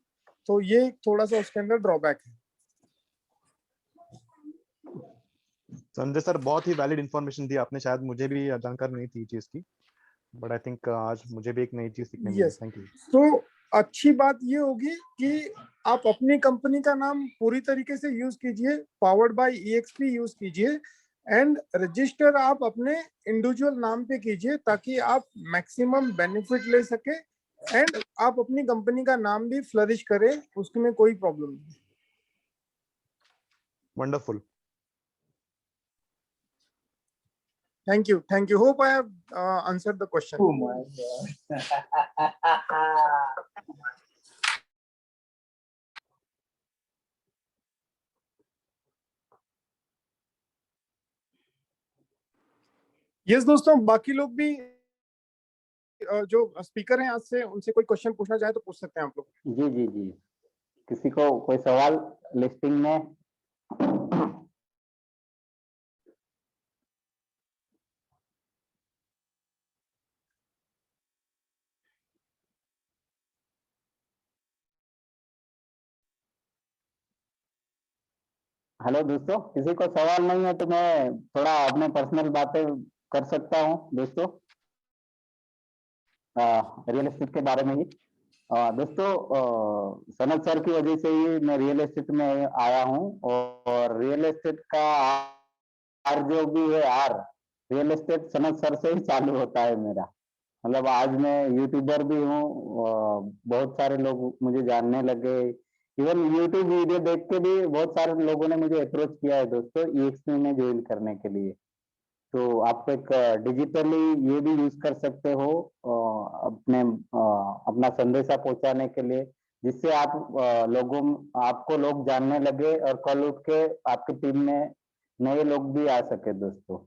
तो ये थोड़ा सा उसके अंदर ड्रॉबैक है। संजय सर, बहुत ही वैलिड इंफॉर्मेशन दी आपने। शायद मुझे भी जानकारी नहीं थी चीज की, बट आई थिंक आज मुझे भी एक नई चीज सीखने मिली। Yes, thank you. तो अच्छी बात ये होगी कि आप अपनी कंपनी का नाम पूरी तरीके से यूज कीजिए, पावर्ड बाय EXP यूज कीजिए, एंड रजिस्टर आप अपने इंडिविजुअल नाम पे कीजिए ताकि आप मैक्सिमम बेनिफिट ले सके एंड आप अपनी कंपनी का नाम भी फ्लरिश करें, उसमें कोई प्रॉब्लम नहीं। Wonderful. Thank you. Hope I have answered the question. Oh my God. Yes दोस्तों, बाकी लोग भी जो स्पीकर हैं आज से, उनसे कोई क्वेश्चन पूछना चाहे तो पूछ सकते हैं आप लोग। जी जी जी, किसी को कोई सवाल लिस्टिंग में? हेलो दोस्तों, किसी को सवाल नहीं है तो मैं थोड़ा अपने पर्सनल बातें कर सकता हूँ दोस्तों, रियल एस्टेट के बारे में ही। दोस्तों सनत सर की वजह से ही मैं रियल एस्टेट में आया हूँ, और रियल एस्टेट का आर जो भी है आर रियल एस्टेट सनत सर से ही चालू होता है मेरा। मतलब आज मैं यूट्यूबर भी हूँ, बहुत सारे लोग मुझे जानने लगे। इवन यूट्यूब वीडियो देख के भी बहुत सारे लोगों ने मुझे अप्रोच किया है दोस्तों EXP में ज्वाइन करने के लिए। तो आप एक डिजिटली ये भी यूज कर सकते हो अपना संदेशा पहुंचाने के लिए, जिससे आप आपको लोग जानने लगे और कल उठ के आपकी टीम में नए लोग भी आ सके दोस्तों।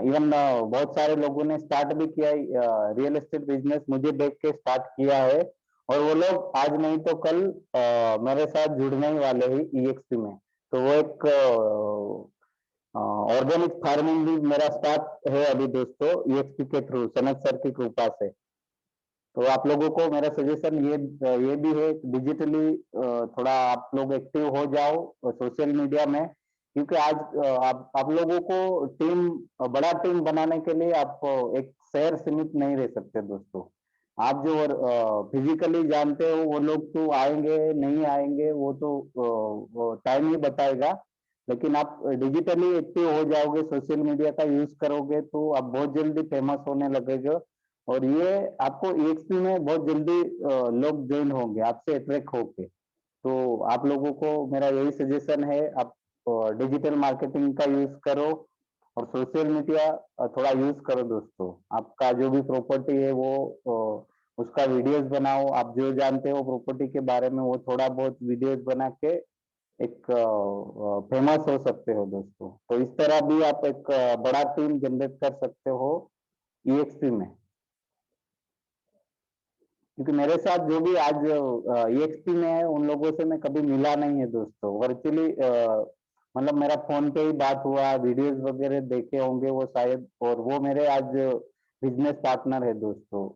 इवन बहुत सारे लोगों ने स्टार्ट भी किया रियल एस्टेट बिजनेस, मुझे देख के स्टार्ट किया है, और वो लोग आज नहीं तो कल मेरे साथ जुड़ने ही वाले ही EXP में। तो वो एक ऑर्गेनिक फार्मिंग भी मेरा स्टार्ट है अभी दोस्तों EXP के थ्रू, सनत सर की कृपा से। तो आप लोगों को मेरा सजेशन ये भी है, डिजिटली थोड़ा आप लोग एक्टिव हो जाओ सोशल मीडिया में, क्योंकि आज आप लोगों को बड़ा टीम बनाने के लिए आप एक शहर सीमित नहीं रह सकते दोस्तों। आप जो फिजिकली जानते हो वो लोग तो आएंगे नहीं आएंगे वो तो टाइम ही बताएगा, लेकिन आप डिजिटली एक्टिव हो जाओगे, सोशल मीडिया का यूज करोगे तो आप बहुत जल्दी फेमस होने लगेगा, और ये आपको EXP में बहुत जल्दी लोग ज्वाइन होंगे आपसे अट्रैक्ट होके। तो आप लोगों को मेरा यही सजेशन है, आप डिजिटल मार्केटिंग का यूज करो और सोशल मीडिया थोड़ा यूज करो दोस्तों। आपका जो भी प्रॉपर्टी है वो उसका वीडियोस बनाओ, आप जो जानते हो प्रॉपर्टी के बारे में वो थोड़ा बहुत वीडियोस बना के एक फेमस हो सकते हो दोस्तों। तो इस तरह भी आप एक बड़ा टीम जनरेट कर सकते हो EXP में। क्योंकि मेरे साथ जो भी आज EXP में है उन लोगों से मैं कभी मिला नहीं है दोस्तों, वर्चुअली मतलब मेरा फोन पे ही बात हुआ, वीडियोस वगैरह देखे होंगे वो शायद, और वो मेरे आज बिजनेस पार्टनर है दोस्तों।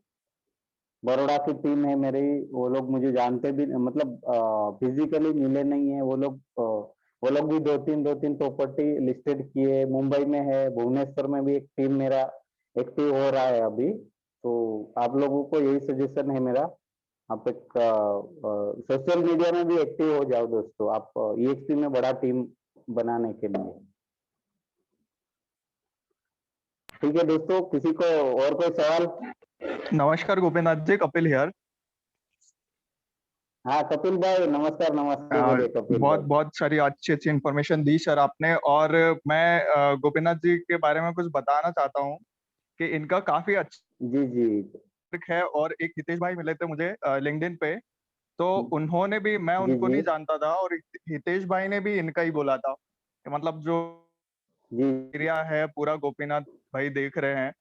बड़ौदा की टीम है मेरी, वो लोग मुझे जानते भी मतलब फिजिकली मिले नहीं है, वो लोग भी दो तीन प्रॉपर्टी लिस्टेड किए, मुंबई में है, भुवनेश्वर में भी एक टीम मेरा एक्टिव हो रहा है अभी। तो आप लोगों को यही सजेशन है मेरा, आप एक सोशल मीडिया में भी एक्टिव हो जाओ दोस्तों, आप EXP में बड़ा टीम बनाने के लिए। ठीक है दोस्तों, किसी को और कोई सवाल? नमस्कार गोपीनाथ जी, कपिल हियर। हाँ कपिल भाई, नमस्कार नमस्ते। बोलिए कपिल बहुत भाई। बहुत सारी अच्छी अच्छी इन्फॉर्मेशन दी सर आपने, और मैं गोपीनाथ जी के बारे में कुछ बताना चाहता हूँ कि इनका काफी अच्छा जी जी है। और एक हितेश भाई मिले थे मुझे लिंक्डइन पे, तो उन्होंने भी, मैं जी उनको जी नहीं जानता था, और हितेश भाई ने भी इनका ही बोला था कि मतलब जो जी एरिया है पूरा गोपीनाथ भाई देख रहे हैं।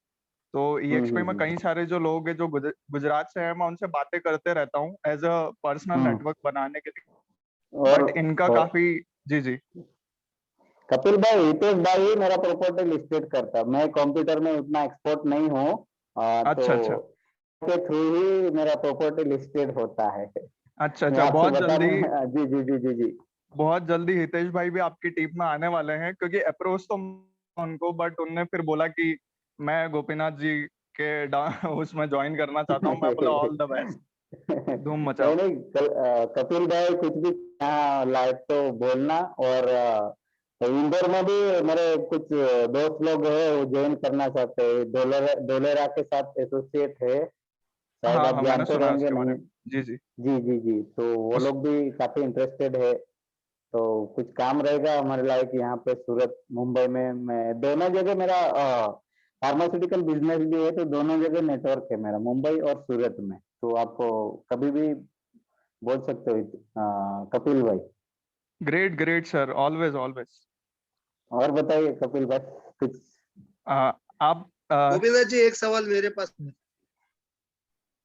तो EXP में कई सारे जो लोग हैं जो गुजरात से हैं, मैं उनसे बातें करते रहता हूँ एज अ पर्सनल नेटवर्क बनाने के लिए, और बट इनका काफी। जी जी कपिल भाई, हितेश भाई ही मेरा प्रॉपर्टी लिस्टेड करता, मैं कंप्यूटर में उतना एक्सपर्ट नहीं हूँ, अच्छा अच्छा तो के थ्रू ही मेरा प्रॉपर्टी लिस्टेड होता है। अच्छा मैं अच्छा। आपसे बताने जी जी जी जी जी बहुत जल्दी हितेश भाई भी आपकी टीम में आने वाले हैं, क्योंकि अप्रोच तो उनको, बट उनने फिर बोला कि मैं गोपीनाथ जी के उसमें ज्वाइन करना चाहता हूँ। मैं बोला ऑल द बेस्ट, धूम मचाओ। नहीं कपिल भाई कुछ भी लाइव तो बोलना, और इंदौर में भी मेरे कुछ दोस्त लोग हैं वो ज्वाइन करना चाहते हैं, डोलेरा के साथ एसोसिएट है, शायद हाँ आप हाँ, मैंने जानते सुना है रहेंगे उसके बारे नहीं। में। जी जी जी जी जी, तो वो उस लोग भी काफी इंटरेस्टेड है। तो कुछ काम रहेगा हमारे लायक यहाँ पे सूरत मुंबई में, मैं दोनों जगह मेरा फार्मास्यूटिकल बिजनेस भी है, तो दोनों जगह नेटवर्क है मेरा, मुंबई और सूरत में। तो आप कभी भी बोल सकते हो कपिल भाई। Great great sir, always always. और बताइए कपिल भाई कुछ। आप गोपीनाथ जी, एक सवाल मेरे पास,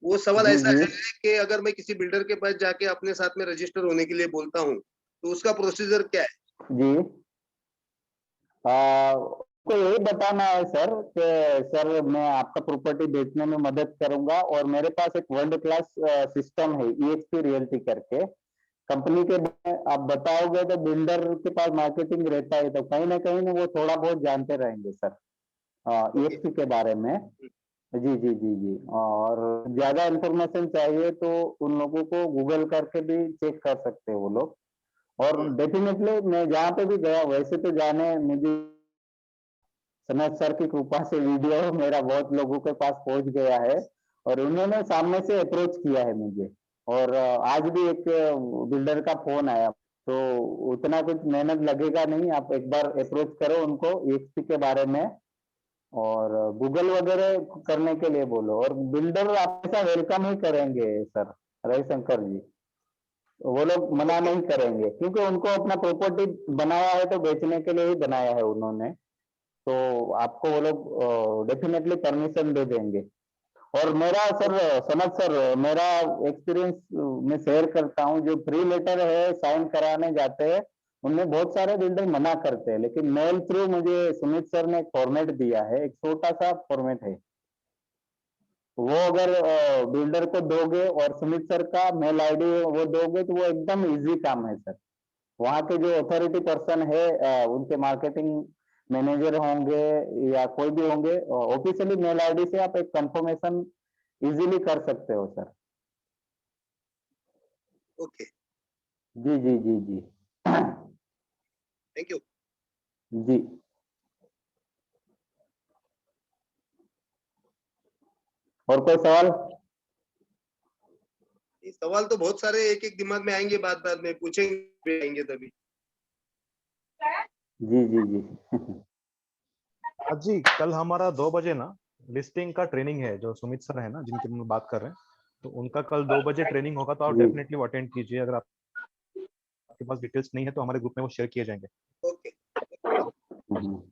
वो सवाल जी ऐसा जी है कि अगर मैं किसी बिल्डर के पास जाके अपने साथ में रजिस्टर होने के लिए बोलता हूँ, तो उसका प्रोसीजर क्या है? जी को यही बताना है सर कि सर मैं आपका प्रॉपर्टी बेचने में मदद करूंगा, और मेरे पास एक वर्ल्ड क्लास सिस्टम है EXP रियल्टी करके कंपनी के आप बताओगे तो बिल्डर के पास मार्केटिंग रहता है, तो कहीं ना वो थोड़ा बहुत जानते रहेंगे सर EXP के बारे में। जी जी जी जी। और ज्यादा इंफॉर्मेशन चाहिए तो उन लोगों को गूगल करके भी चेक कर सकते हैं वो लोग। और डेफिनेटली मैं जहाँ पे भी गया वैसे तो जाने मुझे सनत सर की कृपा से वीडियो मेरा बहुत लोगों के पास पहुंच गया है और उन्होंने सामने से अप्रोच किया है मुझे। और आज भी एक बिल्डर का फोन आया, तो उतना कुछ मेहनत लगेगा नहीं, आप एक बार अप्रोच करो उनको ईएक्सपी के बारे में और गूगल वगैरह करने के लिए बोलो, और बिल्डर आपका वेलकम ही करेंगे सर, रविशंकर जी। वो लोग मना नहीं करेंगे क्योंकि उनको अपना प्रॉपर्टी बनाया है तो बेचने के लिए ही बनाया है उन्होंने, तो आपको वो लोग डेफिनेटली परमिशन दे देंगे। और मेरा सर सनत सर, मेरा एक्सपीरियंस मैं शेयर करता हूँ, जो फ्री लेटर है साइन कराने जाते हैं उनमें बहुत सारे बिल्डर मना करते हैं, लेकिन मेल थ्रू मुझे सुमित सर ने एक फॉर्मेट दिया है, एक छोटा सा फॉर्मेट है, वो अगर बिल्डर को दोगे और सुमित सर का मेल आईडी वो दोगे तो वो एकदम इजी काम है सर। वहाँ के जो अथॉरिटी पर्सन है उनके मार्केटिंग मैनेजर होंगे या कोई भी होंगे, ऑफिशियली मेल आईडी से आप एक कंफर्मेशन इजीली कर सकते हो सर। ओके, जी जी जी जी। Thank you. जी। और कोई सवाल? ये सवाल तो बहुत सारे एक एक दिमाग में आएंगे, बाद में पूछेंगे आएंगे तभी। जी जी जी। आज जी कल हमारा 2 बजे ना लिस्टिंग का ट्रेनिंग है, जो सुमित सर है ना जिनकी हम बात कर रहे हैं, तो उनका कल 2 बजे ट्रेनिंग होगा, तो आप जी। डेफिनेटली वो अटेंड कीजिए। अगर आपके पास डिटेल्स नहीं है तो हमारे ग्रुप में वो शेयर किए जाएंगे। ओके। हम्म।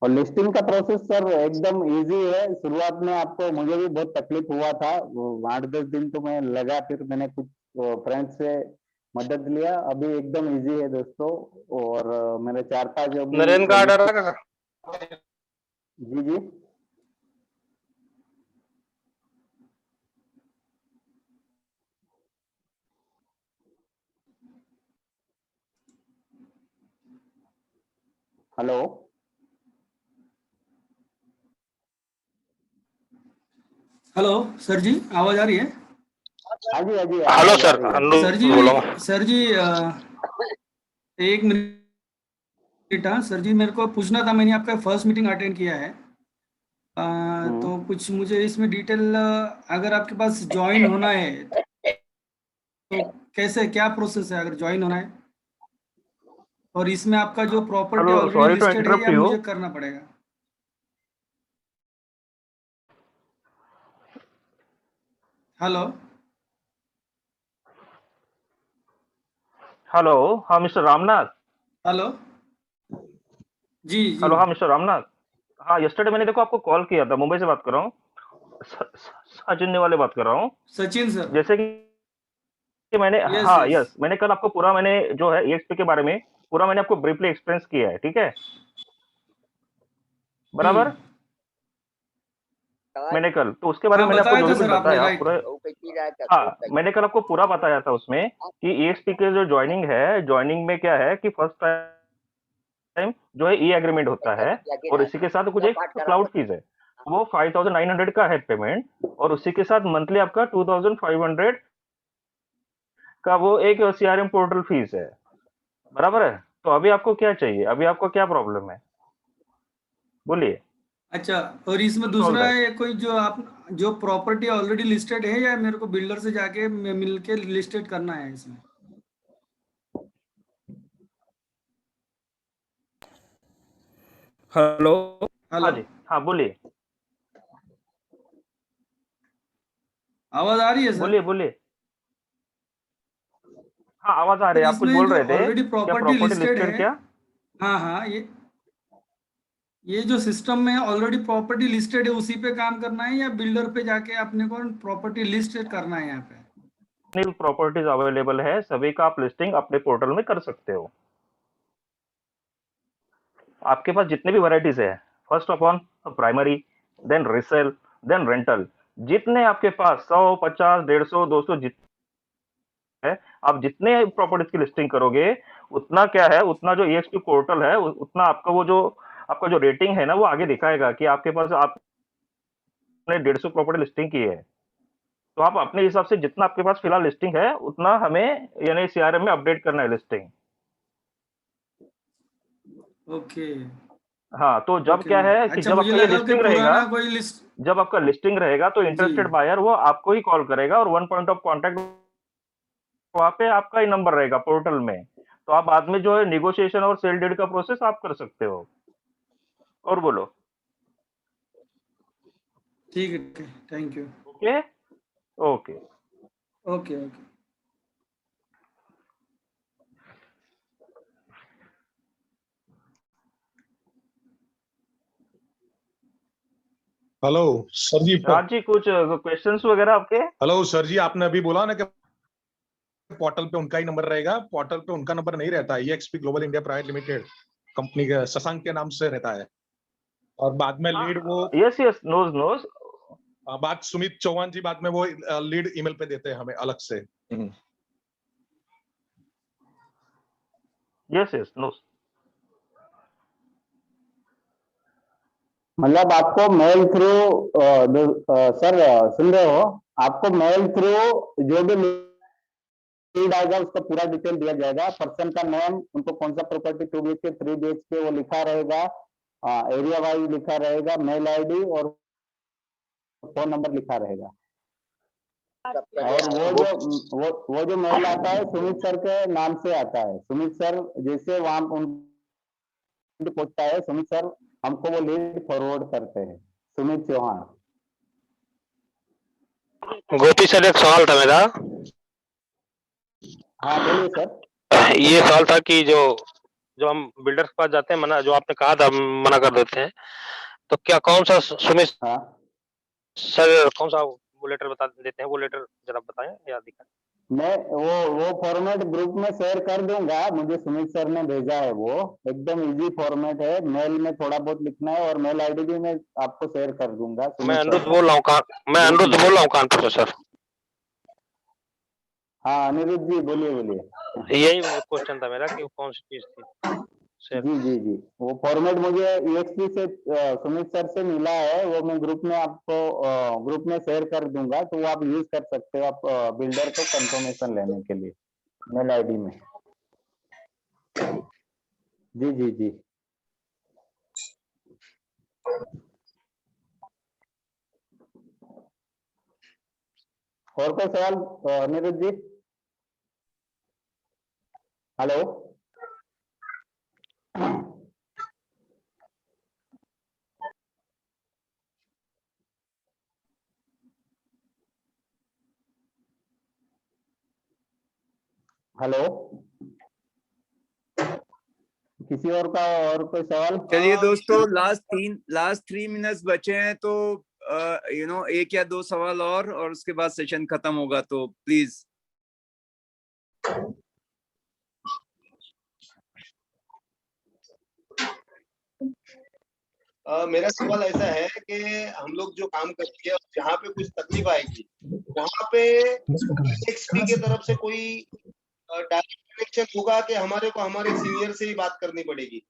और लिस्टिंग का प्रोसेस सर एकदम इजी है। शुरुआत में आपको, मुझे भी बहुत तकलीफ हुआ था, 8-10 दिन तो मैं लगा, फिर मैंने कुछ फ्रेंड्स से मदद लिया, अभी एकदम इजी है दोस्तों। और मेरे 4-5 अभी नरेंद्र का ऑर्डर है का? जी जी। हेलो हेलो सर जी, आवाज आ रही है? हाँ जी हाँ जी। हेलो सर, सर जी बोलो। सर जी एक मिनट। हाँ सर जी, मेरे को पूछना था, मैंने आपका फर्स्ट मीटिंग अटेंड किया है, तो कुछ मुझे इसमें डिटेल, अगर आपके पास ज्वाइन होना है तो कैसे, क्या प्रोसेस है अगर ज्वाइन होना है, और इसमें आपका जो property hello, already sorry to listed है इंटरप्ट या यू। मुझे करना पड़ेगा? हेलो हेलो, हाँ मिस्टर रामनाथ। हेलो जी जी। हेलो, हाँ मिस्टर रामनाथ। हाँ, यस्टरडे मैंने देखो आपको कॉल किया था, मुंबई से बात कर रहा हूँ, सचिन वाले बात कर रहा हूँ। सचिन सर। जैसे कि मैंने, यस हाँ यस। यस, मैंने कल आपको पूरा, मैंने जो है ईएक्सपी के बारे में पूरा मैंने आपको ब्रीफली एक्सप्लेन किया है, ठीक है? बराबर मैंने कल तो उसके बारे हाँ में मैंने आपको बताया जो था भी कुछ सर आपने, बताया राइट। पूरा, हाँ मैंने कल आपको पूरा बताया था उसमें कि ईएक्सपी के जो ज्वाइनिंग है, ज्वाइनिंग में क्या है कि फर्स्ट टाइम जो है ई एग्रीमेंट होता है, और इसी के साथ कुछ एक क्लाउड फीस है, वो 5,900 का है पेमेंट, और उसी के साथ मंथली आपका 2,500 का वो एक सीआरएम पोर्टल फीस है। बराबर है? तो अभी आपको क्या चाहिए, अभी आपको क्या प्रॉब्लम है, बोलिए। अच्छा, और इसमें दूसरा है कोई, जो आप जो प्रॉपर्टी ऑलरेडी लिस्टेड है, या मेरे को बिल्डर से जाके मिलके लिस्टेड करना है इसमें? हेलो। हाँ जी, हाँ बोलिए, आवाज आ रही है सर? बोलिए बोलिए। हाँ आवाज आ सर रही है, आप कुछ इसमें बोल जो रहे थे ऑलरेडी क्या? प्रॉपर्टी प्रॉपर्टी लिस्टेड लिस्टेड है, क्या? हाँ हाँ, ये जो सिस्टम में ऑलरेडी प्रॉपर्टी लिस्टेड है उसी पे काम करना है, या बिल्डर पे जाके अपने को प्रॉपर्टी लिस्ट करना है यहाँ पे? प्रॉपर्टीज अवेलेबल है, सभी का आप लिस्टिंग अपने पोर्टल में कर सकते हो। आपके पास जितने भी वैरायटीज है, first of on primary, then resale, then rental, जितने आपके पास 100, 50, 150, 200 है, आप जितने प्रॉपर्टीज की लिस्टिंग करोगे, उतना क्या है, उतना जो ईएक्सपी पोर्टल है, उतना आपका वो जो आपका जो रेटिंग है ना वो आगे दिखाएगा कि आपके पास आपने 150 प्रॉपर्टी लिस्टिंग की है। तो आप अपने हिसाब से जितना आपके पास फिलहाल लिस्टिंग है उतना हमें यानी सीआरएम में अपडेट करना है लिस्टिंग। ओके हाँ, तो जब ओके। क्या है कि अच्छा, जब मुझे आपका ये लगा कि लिस्टिंग रहेगा, पुराना कोई लिस्ट। जब आपका लिस्टिंग रहेगा तो जी इंटरेस्टेड बायर वो आपको ही कॉल करेगा और वन पॉइंट ऑफ कांटेक्ट वहाँ पे आपका ही नंबर रहेगा पोर्टल में। तो आप बाद में जो है नेगोशिएशन और सेल डीड का प्रोसेस आप कर सकते हो। और बोलो। ठीक है, thank you. Okay okay. Okay okay. Hello sir जी। राज जी कुछ क्वेश्चंस वगैरह आपके? हेलो सर जी, आपने अभी बोला ना कि पोर्टल पे उनका ही नंबर रहेगा। पोर्टल पे उनका नंबर नहीं रहता, EXP global India private limited company के शशांक के नाम से रहता है। और बाद में लीड वो यस यस नोज नोज बात सुमित चौहान जी बाद में वो लीड ईमेल पे देते हैं हमें अलग से। Yes yes knows. मतलब आपको मेल थ्रू सर सुन रहे हो, आपको मेल थ्रू जो भी लीड आएगा उसका पूरा डिटेल दिया जाएगा। पर्सन का नेम, उनको कौन सा प्रॉपर्टी 2 BHK 3 BHK वो लिखा रहेगा, एरिया वाइज लिखा रहेगा, मेल आईडी और फोन नंबर लिखा रहेगा। और वो जो मेल आता है सुमित सर के नाम से आता है। सुमित सर जैसे वहां पहुंचता है, सुमित सर हमको वो लीड फॉरवर्ड करते हैं। सुमित चौहान। गोपी सर, एक सवाल था मेरा। हाँ बोलिए सर। ये सवाल था कि जो हम बिल्डर्स के पास जाते हैं, मना जो आपने कहा था मना कर देते हैं, तो क्या कौन सा सुमित सर कौन सा वो लेटर बता देते हैं? वो लेटर जरा बताएं या दिखाएं। मैं वो फॉर्मेट ग्रुप में शेयर कर दूंगा, मुझे सुमित सर ने भेजा है। वो एकदम इजी फॉर्मेट है, मेल में थोड़ा बहुत लिखना है और मेल आईडी भी मैं आपको शेयर कर दूंगा। मैं अनिरुद्ध बोल रहा हूँ कानपुर से सर। हाँ अनिरुद्ध जी बोलिए। यही क्वेश्चन था मेरा कि कौन सी चीज थी। जी वो फॉर्मेट मुझे EXP से सुमित सर से मिला है, वो मैं ग्रुप में आपको ग्रुप में शेयर कर दूंगा, तो वो आप यूज कर सकते हो आप बिल्डर को कंफर्मेशन लेने के लिए मेल आईडी में। जी और कोई सवाल अनिरुद्ध जी? हेलो हेलो, किसी और का और कोई सवाल? चलिए दोस्तों, लास्ट 3 मिनट्स बचे हैं, तो एक या दो सवाल और उसके बाद सेशन खत्म होगा, तो प्लीज। मेरा सवाल ऐसा है कि हम लोग जो काम करते हैं जहाँ पे कुछ तकलीफ आएगी वहां पे EXP की तरफ से कोई डायरेक्ट कनेक्शन होगा कि हमारे को हमारे सीनियर से ही बात करनी पड़ेगी?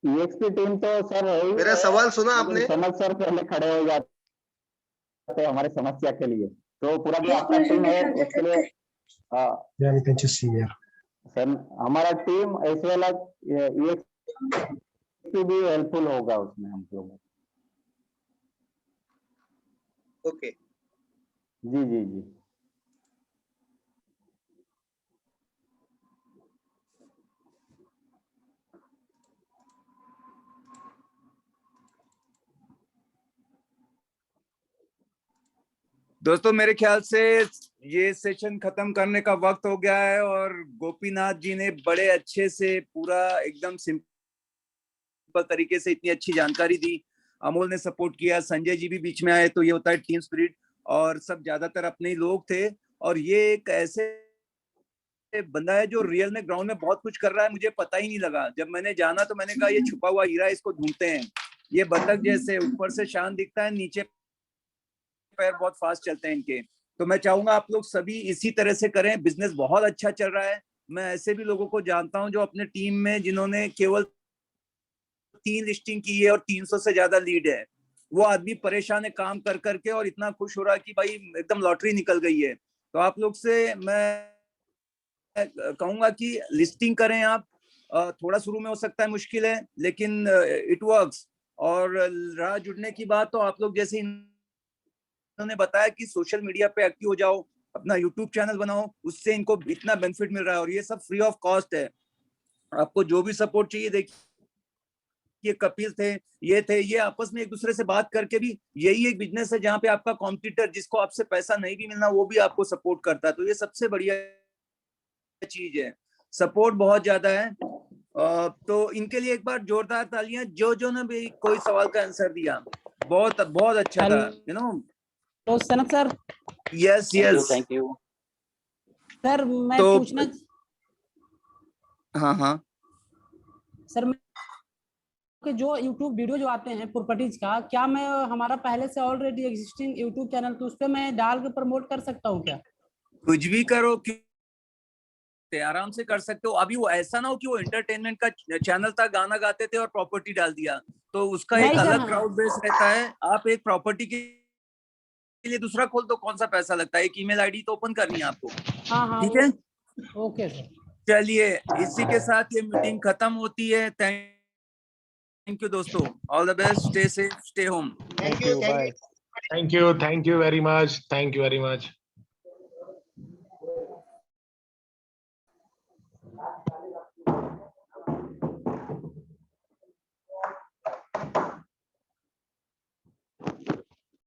EXP टीम तो सर है ही। मेरा सवाल सुना आपने? समझ सर पहले खड़े हो जाते हैं हमारे समस्या के लिए, तो पूरा जो आपका टीम है उसके लिए सर हमारा team as well as EXP भी हेल्पफुल होगा उसमें हम लोग। ओके जी दोस्तों मेरे ख्याल से ये सेशन खत्म करने का वक्त हो गया है, और गोपीनाथ जी ने बड़े अच्छे से पूरा एकदम सिंपल तरीके से इतनी अच्छी जानकारी दी। अमोल ने सपोर्ट किया, संजय जी भी बीच में आए, तो ये होता है टीम स्पिरिट, और सब ज्यादातर अपने ही लोग थे। और ये एक ऐसे बंदा है जो रियल में ग्राउंड में बहुत कुछ कर रहा है, मुझे पता ही नहीं लगा। जब मैंने जाना तो मैंने कहा ये छुपा हुआ हीरा, इसको ढूंढते हैं। ये बतख जैसे ऊपर से शांत दिखता है, नीचे पैर बहुत फास्ट चलते हैं इनके। तो मैं चाहूंगा आप लोग सभी इसी तरह से करें। बिजनेस बहुत अच्छा चल रहा है, मैं ऐसे भी लोगों को जानता हूं जो अपने टीम में जिन्होंने केवल 3 लिस्टिंग की है और 300 से ज्यादा लीड है। वो आदमी परेशान है काम कर करके और इतना खुश हो रहा है कि भाई एकदम लॉटरी निकल गई है। तो आप लोग से मैं कहूंगा कि लिस्टिंग करें आप। थोड़ा शुरू में हो सकता है मुश्किल है, लेकिन इट वर्क्स। और रहा जुड़ने की बात, तो आप लोग जैसे इन्होंने बताया कि सोशल मीडिया पे एक्टिव हो जाओ, अपना यूट्यूब चैनल बनाओ, उससे इनको इतना बेनिफिट मिल रहा है और ये सब फ्री ऑफ कॉस्ट है। आपको जो भी सपोर्ट चाहिए, देखिए कपिल थे, ये आपस में एक दूसरे से बात करके भी, यही एक बिजनेस है जहाँ पे आपका कॉम्पिटिटर जिसको आपसे पैसा नहीं भी मिलना वो भी आपको सपोर्ट करता है। तो ये सबसे बढ़िया चीज है, सपोर्ट बहुत ज्यादा है। तो इनके लिए एक बार जोरदार तालियां। जो ने भी कोई सवाल का आंसर दिया, बहुत बहुत अच्छा था, यू नो। तो Sanat sir, yes yes, thank you sir मैं तो पूछना, हाँ सर मैं कि जो YouTube वीडियो जो आते हैं प्रॉपर्टीज का, क्या मैं हमारा पहले से ऑलरेडी एग्जिस्टिंग YouTube चैनल, तो उस पे मैं डाल के प्रमोट कर सकता हूँ क्या? कुछ भी करो, आराम से कर सकते हो। अभी वो ऐसा ना हो कि वो एंटरटेनमेंट का चैनल था, गाना गाते थे और प्रॉपर्टी डाल दिया, तो उसका एक अलग क्राउड बेस रहता है। आप एक प्रॉपर्टी के लिए दूसरा खोल तो कौन सा पैसा लगता है, एक ईमेल आईडी तो ओपन करनी है आपको। हाँ, ठीक है, ओके सर। चलिए इसी के साथ ये मीटिंग खत्म होती है। थैंक यू दोस्तों, all the best, stay safe, stay home. Thank you very much, thank you very much.